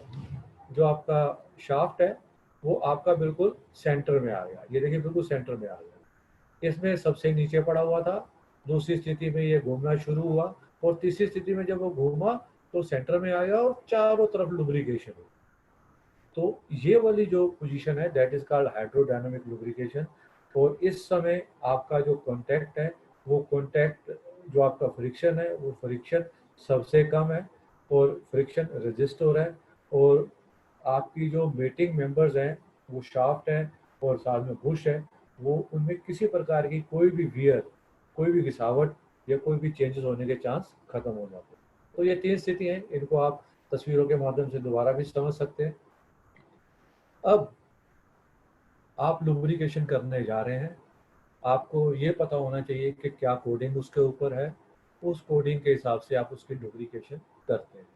Speaker 1: जो आपका शाफ्ट है, वो आपका बिल्कुल सेंटर में आ गया। ये देखिए बिल्कुल सेंटर में आ गया। इसमें सबसे नीचे पड़ा हुआ था, दूसरी स्थिति में ये घूमना शुरू हुआ, और तीसरी स्थिति में जब वो घूमा तो सेंटर में आ गया और चारों तरफ लुब्रिकेशन हुई। तो ये वाली जो पोजीशन है that is called hydrodynamic lubrication. और इस समय आपका जो कांटेक्ट है, वो कांटेक्ट जो आपका फ्रिक्शन है वो फ्रिक्शन सबसे कम है, और फ्रिक्शन रेजिस्ट हो रहा है। और आपकी जो मेटिंग मेंबर्स हैं वो शाफ्ट है और साथ में बुश है, वो उनमें किसी प्रकार की कोई भी वियर, कोई भी घिसावट या कोई भी चेंजेस होने के चांस खत्म हो जाते हैं। तो ये 3 स्थिति हैं, इनको आप तस्वीरों के माध्यम से दोबारा भी समझ सकते हैं। अब आप लुब्रिकेशन करने जा रहे हैं, आपको ये पता होना चाहिए कि क्या कोडिंग उसके ऊपर है, उस कोडिंग के हिसाब से आप उसकी लुब्रिकेशन करते हैं।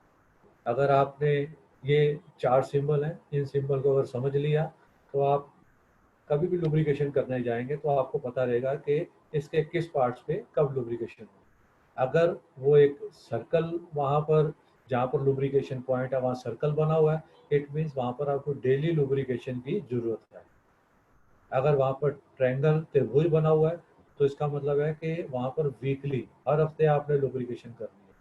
Speaker 1: अगर आपने ये 4 सिंबल हैं, इन सिंबल को अगर समझ लिया, तो आप कभी भी लुब्रिकेशन करने जाएंगे तो आपको पता रहेगा कि इसके किस पार्ट्स पे कब लुब्रिकेशन हो। अगर वो एक सर्कल वहाँ पर जहाँ पर लुब्रिकेशन पॉइंट है वहाँ सर्कल बना हुआ है, इट मीन्स वहाँ पर आपको डेली लुब्रिकेशन की जरूरत है। अगर वहाँ पर ट्रायंगल त्रिभुज बना हुआ है तो इसका मतलब है कि वहाँ पर वीकली हर हफ्ते आपने लुब्रिकेशन करनी है।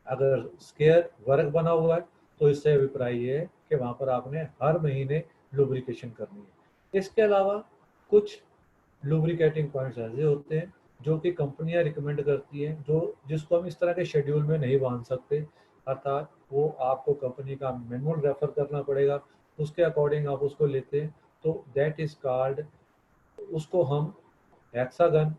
Speaker 1: अगर स्क्वायर वर्ग बना हुआ है तो इससे अभिप्राय ये है कि वहाँ पर आपने हर महीने लुब्रिकेशन करनी है। इसके अलावा कुछ लुब्रिकेटिंग पॉइंट्स ऐसे होते हैं जो कि कंपनियां रिकमेंड करती हैं, जो जिसको हम इस तरह के शेड्यूल में नहीं बांध सकते। अर्थात वो आपको कंपनी का मैनुअल रेफर करना पड़ेगा, उसके अकॉर्डिंग आप उसको लेते हैं। तो दैट इज कॉल्ड, उसको हम हेक्सागन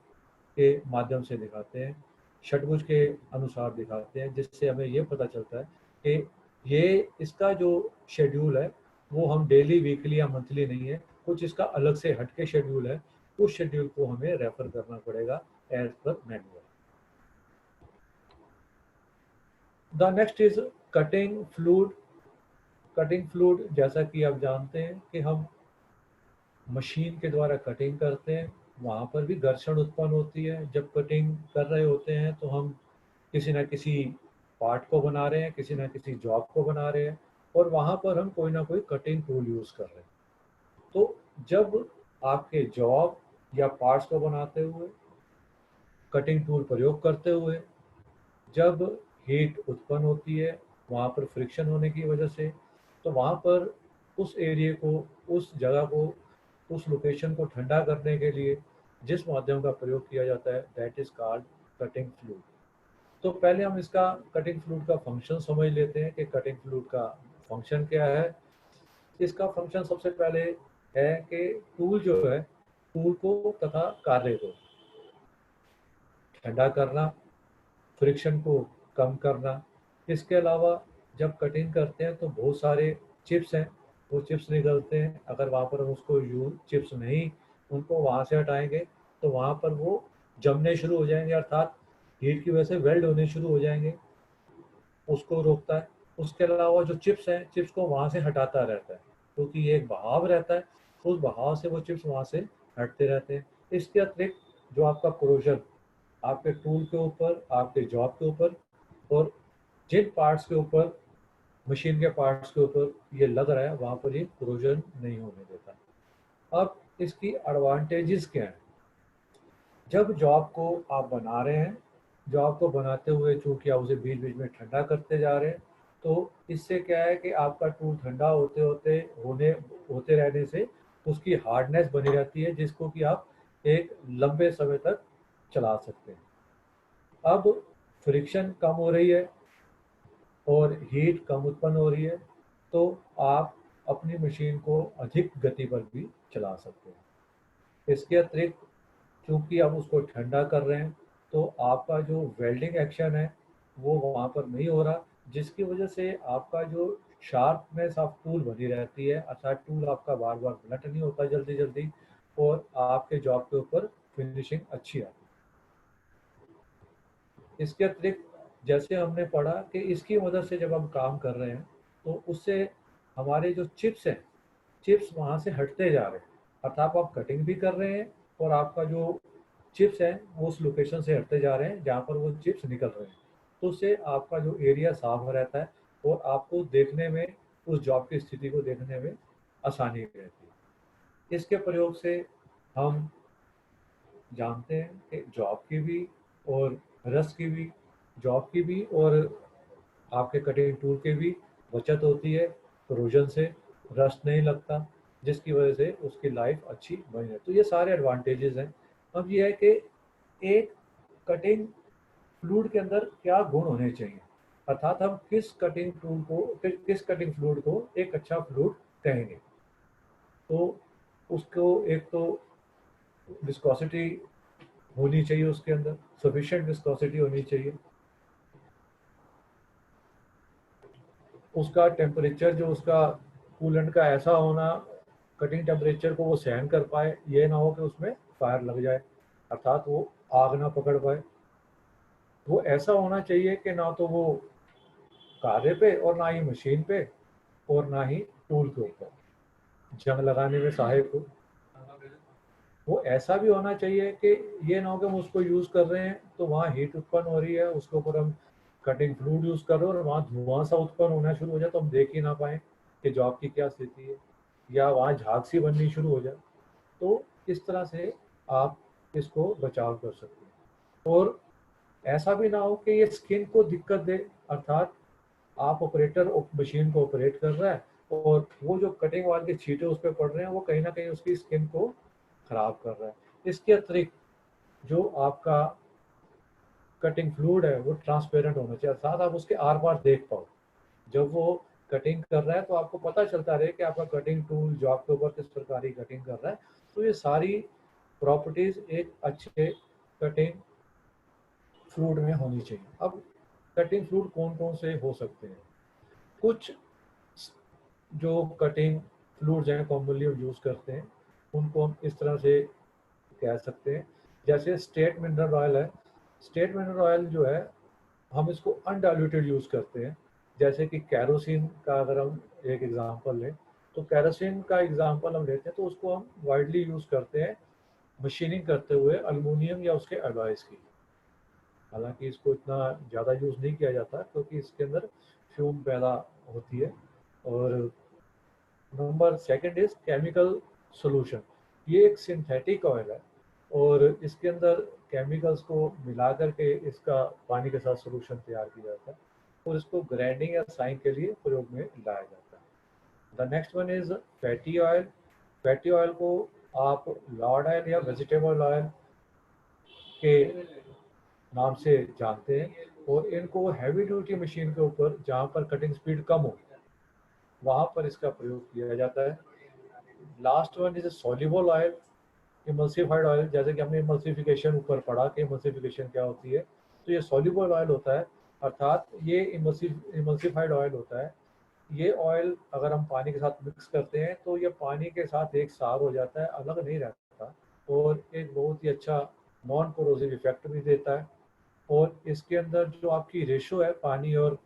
Speaker 1: के माध्यम से दिखाते हैं, षटभुज के अनुसार दिखाते हैं, जिससे हमें ये पता चलता है कि ये इसका जो शेड्यूल है वो हम डेली, वीकली या मंथली नहीं है, कुछ इसका अलग से हटके शेड्यूल है। उस शेड्यूल को हमें रेफर करना पड़ेगा as per manual. The next is cutting fluid. Cutting fluid जैसा कि आप जानते हैं कि हम मशीन के द्वारा कटिंग करते हैं, वहाँ पर भी घर्षण उत्पन्न होती है। जब कटिंग कर रहे होते हैं तो हम किसी न किसी पार्ट को बना रहे हैं, किसी न किसी जॉब को बना रहे हैं, और वहाँ पर हम कोई ना कोई कटिंग टूल यूज़ कर रहे हैं। तो जब आपके जॉब या पार्ट्स को बनाते हुए, कटिंग टूल प्रयोग करते हुए जब हीट उत्पन्न होती है वहाँ पर फ्रिक्शन होने की वजह से, तो वहाँ पर उस एरिया को, उस जगह को, उस लोकेशन को ठंडा करने के लिए जिस माध्यम का प्रयोग किया जाता है that is called cutting fluid. तो पहले हम इसका कटिंग फ्लूइड का फंक्शन समझ लेते हैं कि कटिंग फ्लूइड का फंक्शन क्या है। इसका फंक्शन सबसे पहले है कि टूल जो है, टूल को तथा कार्य को ठंडा करना, फ्रिक्शन को कम करना। इसके अलावा जब कटिंग करते हैं तो बहुत सारे चिप्स हैं, वो चिप्स निकलते हैं। अगर वहाँ पर हम उसको यूज चिप्स नहीं, उनको वहाँ से हटाएंगे तो वहाँ पर वो जमने शुरू हो जाएंगे, अर्थात हीट की वजह से वेल्ड होने शुरू हो जाएंगे, उसको रोकता है। उसके अलावा जो चिप्स हैं, चिप्स को वहाँ से हटाता रहता है, क्योंकि ये एक बहाव रहता है, उस बहाव से वो चिप्स वहाँ से हटते रहते हैं। इसके अतिरिक्त जो आपका कोरोजन आपके टूल के ऊपर, आपके जॉब के ऊपर और जिन पार्ट्स के ऊपर, मशीन के पार्ट्स के ऊपर ये लग रहा है, वहाँ पर ये कोरोजन नहीं होने देता। अब इसकी एडवांटेजेस क्या हैं? जब जॉब को आप बना रहे हैं, जॉब को बनाते हुए चूंकि आप उसे बीच बीच में ठंडा करते जा रहे हैं, तो इससे क्या है कि आपका टूल ठंडा होते रहने से उसकी हार्डनेस बनी रहती है, जिसको कि आप एक लंबे समय तक चला सकते हैं। अब फ्रिक्शन कम हो रही है और हीट कम उत्पन्न हो रही है, तो आप अपनी मशीन को अधिक गति पर भी चला सकते हैं। इसके अतिरिक्त चूंकि आप उसको ठंडा कर रहे हैं, तो आपका जो वेल्डिंग एक्शन है वो वहाँ पर नहीं हो रहा, जिसकी वजह से आपका जो शार्पनेस ऑफ टूल बनी रहती है, अर्थात टूल आपका बार बार ब्लंट नहीं होता जल्दी जल्दी, और आपके जॉब के ऊपर फिनिशिंग अच्छी आती है। इसके अतिरिक्त जैसे हमने पढ़ा कि इसकी मदद से जब हम काम कर रहे हैं, तो उससे हमारे जो चिप्स हैं, चिप्स वहाँ से हटते जा रहे हैं, अर्थात आप कटिंग भी कर रहे हैं और आपका जो चिप्स हैं वो उस लोकेशन से हटते जा रहे हैं जहाँ पर वो चिप्स निकल रहे हैं। तो उससे आपका जो एरिया साफ रहता है और आपको देखने में, उस जॉब की स्थिति को देखने में आसानी रहती है। इसके प्रयोग से हम जानते हैं कि जॉब की भी और रस की भी, जॉब की भी और आपके कटिंग टूल की भी बचत होती है, कोरोजन से रस्ट नहीं लगता, जिसकी वजह से उसकी लाइफ अच्छी बनी रहती है। तो ये सारे एडवांटेजेस हैं। अब ये है कि एक कटिंग फ्लूइड के अंदर क्या गुण होने चाहिए, अर्थात हम किस कटिंग टूल को, किस कटिंग फ्लूइड को एक अच्छा फ्लूइड कहेंगे। तो उसको एक तो विस्कोसिटी होनी चाहिए, उसके अंदर सफिशिएंट विस्कोसिटी होनी चाहिए। उसका टेम्परेचर, जो उसका कूलेंट का ऐसा होना, कटिंग टेम्परेचर को वो सहन कर पाए, ये ना हो कि उसमें फायर लग जाए, अर्थात वो आग ना पकड़ पाए। वो ऐसा होना चाहिए कि ना तो वो कार्य पे और ना ही मशीन पे और ना ही टूल के ऊपर जंग लगाने में सहायक हो। वो ऐसा भी होना चाहिए कि ये ना हो कि हम उसको यूज़ कर रहे हैं तो वहाँ हीट उत्पन्न हो रही है, उसके ऊपर हम कटिंग फ्लूइड यूज़ कर रहे हैं और वहाँ धुआं सा उत्पन्न होना शुरू हो जाए तो हम देख ही ना पाए कि जॉब की क्या स्थिति है, या वहाँ झाग सी बननी शुरू हो जाए। तो इस तरह से आप इसको बचाव कर सकते हैं। और ऐसा भी ना हो कि ये स्किन को दिक्कत दे, अर्थात आप ऑपरेटर मशीन को ऑपरेट कर रहा है और वो जो कटिंग वाल के छींटे उस पर पड़ रहे हैं वो कहीं ना कहीं उसकी स्किन को खराब कर रहा है। इसके अतिरिक्त जो आपका कटिंग फ्लूइड है वो ट्रांसपेरेंट होना चाहिए, अर्थात आप उसके आर पार देख पाओ। जब वो कटिंग कर रहा है तो आपको पता चलता रहे कि आपका कटिंग टूल जॉब के ऊपर किस प्रकार की कटिंग कर रहा है। तो ये सारी प्रॉपर्टीज एक अच्छे कटिंग फ्लूइड में होनी चाहिए। अब कटिंग फ्लूइड कौन कौन से हो सकते हैं? कुछ जो कटिंग फ्लूइड्स हैं कॉमनली हम यूज़ करते हैं, उनको हम इस तरह से कह सकते हैं। जैसे स्टेट मिनरल ऑयल है, स्टेट मिनरल ऑयल जो है हम इसको अनडाइल्यूटेड यूज़ करते हैं। जैसे कि कैरोसिन का अगर हम एक एग्जांपल लें, तो कैरोसिन का एग्जांपल हम लेते हैं तो उसको हम वाइडली यूज़ करते हैं मशीनिंग करते हुए अल्युमिनियम या उसके अलॉयज़ की। हालांकि इसको इतना ज़्यादा यूज़ नहीं किया जाता क्योंकि इसके अंदर फ्यूम पैदा होती है। और number second is chemical solution. ये एक सिंथेटिक ऑयल है और इसके अंदर केमिकल्स को मिला करके इसका पानी के साथ सॉल्यूशन तैयार किया जाता है और इसको ग्राइंडिंग या साइन के लिए प्रयोग में लाया जाता है। The next one is fatty oil. Fatty oil को आप लॉर्ड ऑयल या वेजिटेबल ऑयल के नाम से जानते हैं और इनको हैवी ड्यूटी मशीन के ऊपर जहाँ पर कटिंग स्पीड कम हो वहाँ पर इसका प्रयोग किया जाता है। Last one is soluble oil, emulsified oil. जैसे कि हमने इमल्सिफिकेशन ऊपर पढ़ा कि इमल्सिफिकेशन क्या होती है, तो ये सॉल्युबल ऑयल होता है, अर्थात ये इमल्सिफाइड ऑयल होता है। ये ऑयल अगर हम पानी के साथ मिक्स करते हैं तो ये पानी के साथ एक सार हो जाता है, अलग नहीं रहता और एक बहुत ही अच्छा नॉन कोरोसिव इफेक्ट भी देता है। और इसके अंदर जो आपकी रेशो है पानी और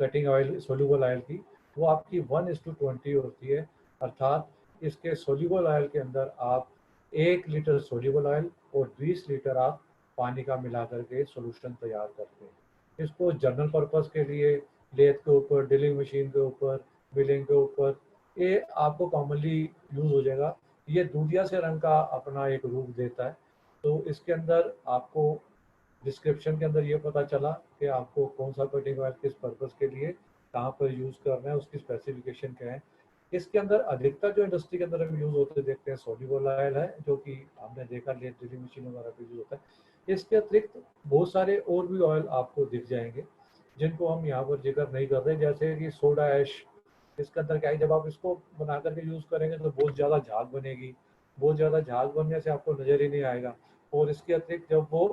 Speaker 1: कटिंग ऑयल सोल्यूबल ऑयल की, वो आपकी 1:20 होती है। अर्थात इसके सोल्यूबल ऑयल के अंदर आप 1 लीटर सोल्यूबल ऑयल और 20 लीटर आप पानी का मिला करके सोल्यूशन तैयार करते हैं। इसको जनरल पर्पस के लिए लेथ के ऊपर, ड्रिलिंग मशीन के ऊपर, मिलिंग के ऊपर, ये आपको कॉमनली यूज़ हो जाएगा। ये दूधिया से रंग का अपना एक रूप देता है। तो इसके अंदर आपको डिस्क्रिप्शन के अंदर ये पता चला कि आपको कौन सा कटिंग ऑयल किस पर्पस के लिए कहाँ पर यूज़ करना है, उसकी स्पेसिफिकेशन क्या है। इसके अंदर अधिकतर जो इंडस्ट्री के अंदर हम यूज़ होते देखते हैं सोल्यूबल ऑयल है, जो कि हमने देखा लेथ ड्रिलिंग मशीन वगैरह पे यूज़ होता है। इसके अतिरिक्त बहुत सारे और भी ऑयल आपको दिख जाएंगे जिनको हम यहाँ पर जिक्र नहीं कर रहे, जैसे कि सोडा ऐश। इसके अंदर क्या है, जब आप इसको बना करके यूज़ करेंगे तो बहुत ज़्यादा झाग बनेगी। बहुत ज़्यादा झाग बनने से आपको नज़र ही नहीं आएगा। और इसके अतिरिक्त जब वो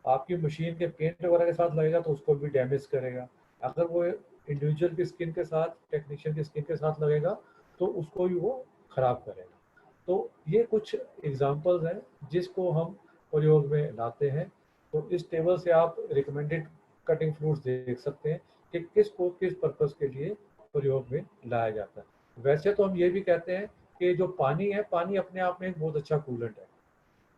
Speaker 1: आपकी मशीन के पेंट वगैरह के साथ लगेगा तो उसको भी डैमेज करेगा। अगर वो इंडिविजुअल की स्किन के साथ, टेक्नीशियन की स्किन के साथ लगेगा तो उसको भी वो खराब करेगा। तो ये कुछ एग्जांपल्स हैं जिसको हम प्रयोग में लाते हैं। तो इस टेबल से आप रिकमेंडेड कटिंग फ्लूइड्स देख सकते हैं कि किसको किस पर्पस के लिए प्रयोग में लाया जाता है। वैसे तो हम ये भी कहते हैं कि जो पानी है, पानी अपने आप में एक बहुत अच्छा कूलेंट है,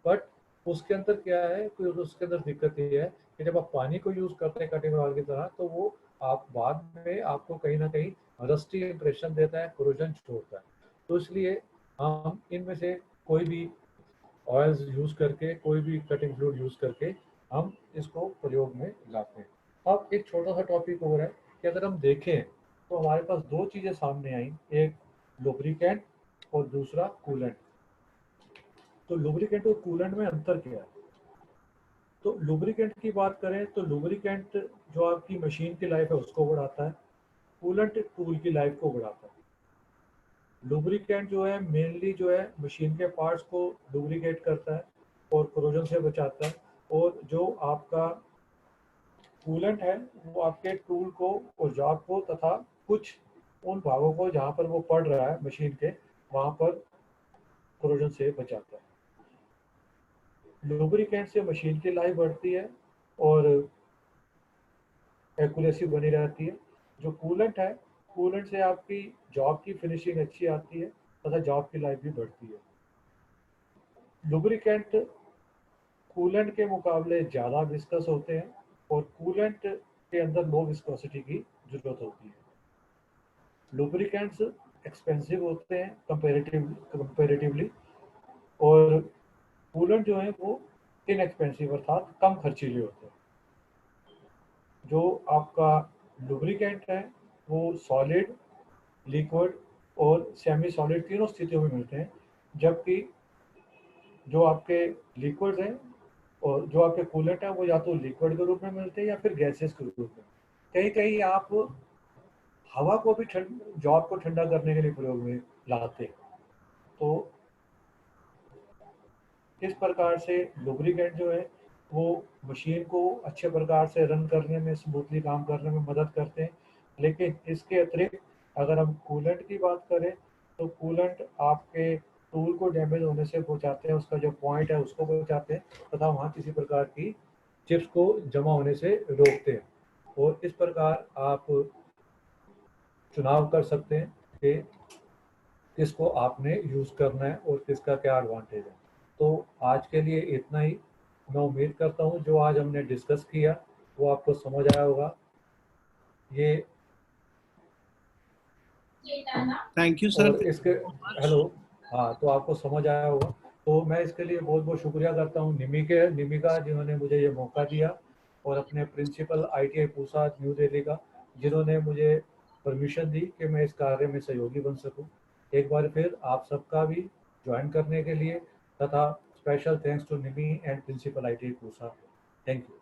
Speaker 1: बट उसके अंदर क्या है, कोई उसके अंदर दिक्कत ये है कि जब आप पानी को यूज़ करते हैं कटिंग ऑयल की तरह, तो वो आप बाद में आपको कहीं ना कहीं रस्टी इंप्रेशन देता है, कोरोजन छोड़ता है। तो इसलिए हम इनमें से कोई भी ऑयल्स यूज़ करके, कोई भी कटिंग फ्लूइड यूज़ करके हम इसको प्रयोग में लाते हैं। अब एक छोटा सा टॉपिक और है कि अगर हम देखें तो हमारे पास दो चीज़ें सामने आई, एक लुब्रिकेंट और दूसरा कूलेंट। तो लुब्रिकेंट और कूलेंट में अंतर क्या है? तो लुब्रिकेंट की बात करें तो लुब्रिकेंट जो आपकी मशीन की लाइफ है उसको बढ़ाता है, कूलेंट टूल की लाइफ को बढ़ाता है। लुब्रिकेंट जो है मेनली जो है मशीन के पार्ट्स को लुब्रिकेट करता है और कोरोजन से बचाता है, और जो आपका कूलेंट है वो आपके टूल को और जॉब को तथा कुछ उन भागों को जहाँ पर वो पड़ रहा है मशीन के, वहाँ पर कोरोजन से बचाता है। लुब्रिकेंट से मशीन की लाइफ बढ़ती है और एक्यूरेसी बनी रहती है। जो कूलेंट है, कूलेंट से आपकी जॉब की फिनिशिंग अच्छी आती है तथा जॉब की लाइफ भी बढ़ती है। लुब्रिकेंट कूलेंट के मुकाबले ज़्यादा विस्कस होते हैं और कूलेंट के अंदर लो विस्कोसिटी की ज़रूरत होती है। लुब्रिकेंट्स एक्सपेंसिव होते हैं कंपेरेटिवली, और कूलेंट जो है वो इनएक्सपेंसिव अर्थात कम खर्चीले होते हैं। जो आपका लुब्रिकेंट है वो सॉलिड, लिक्विड और सेमी सॉलिड तीनों स्थितियों में मिलते हैं, जबकि जो आपके लिक्विड्स हैं और जो आपके कूलेंट हैं वो या तो लिक्विड के रूप में मिलते हैं या फिर गैसेस के रूप में। कहीं कहीं आप हवा को भी जॉब को ठंडा करने के लिए प्रयोग में लाते हैं। तो इस प्रकार से लुब्रिकेंट जो है वो मशीन को अच्छे प्रकार से रन करने में, स्मूथली काम करने में मदद करते हैं। लेकिन इसके अतिरिक्त अगर हम कूलेंट की बात करें तो कूलेंट आपके टूल को डैमेज होने से बचाते हैं, उसका जो पॉइंट है उसको बचाते हैं तथा वहाँ किसी प्रकार की चिप्स को जमा होने से रोकते हैं। और इस प्रकार आप चुनाव कर सकते हैं कि किसको आपने यूज़ करना है और किसका क्या एडवांटेज है। तो आज के लिए इतना ही। मैं उम्मीद करता हूँ जो आज हमने डिस्कस किया वो आपको समझ आया होगा। ये
Speaker 2: थैंक यू सर।
Speaker 1: और इसके हेलो, हाँ, तो आपको समझ आया होगा। तो मैं इसके लिए बहुत बहुत शुक्रिया करता हूँ निमिका जिन्होंने मुझे ये मौका दिया, और अपने प्रिंसिपल ITI पूसा न्यू दिल्ली का, जिन्होंने मुझे परमिशन दी कि मैं इस कार्य में सहयोगी बन सकूं। एक बार फिर आप सबका भी ज्वाइन करने के लिए तथा special thanks to Nimi and principal ITI Pusa. Thank you.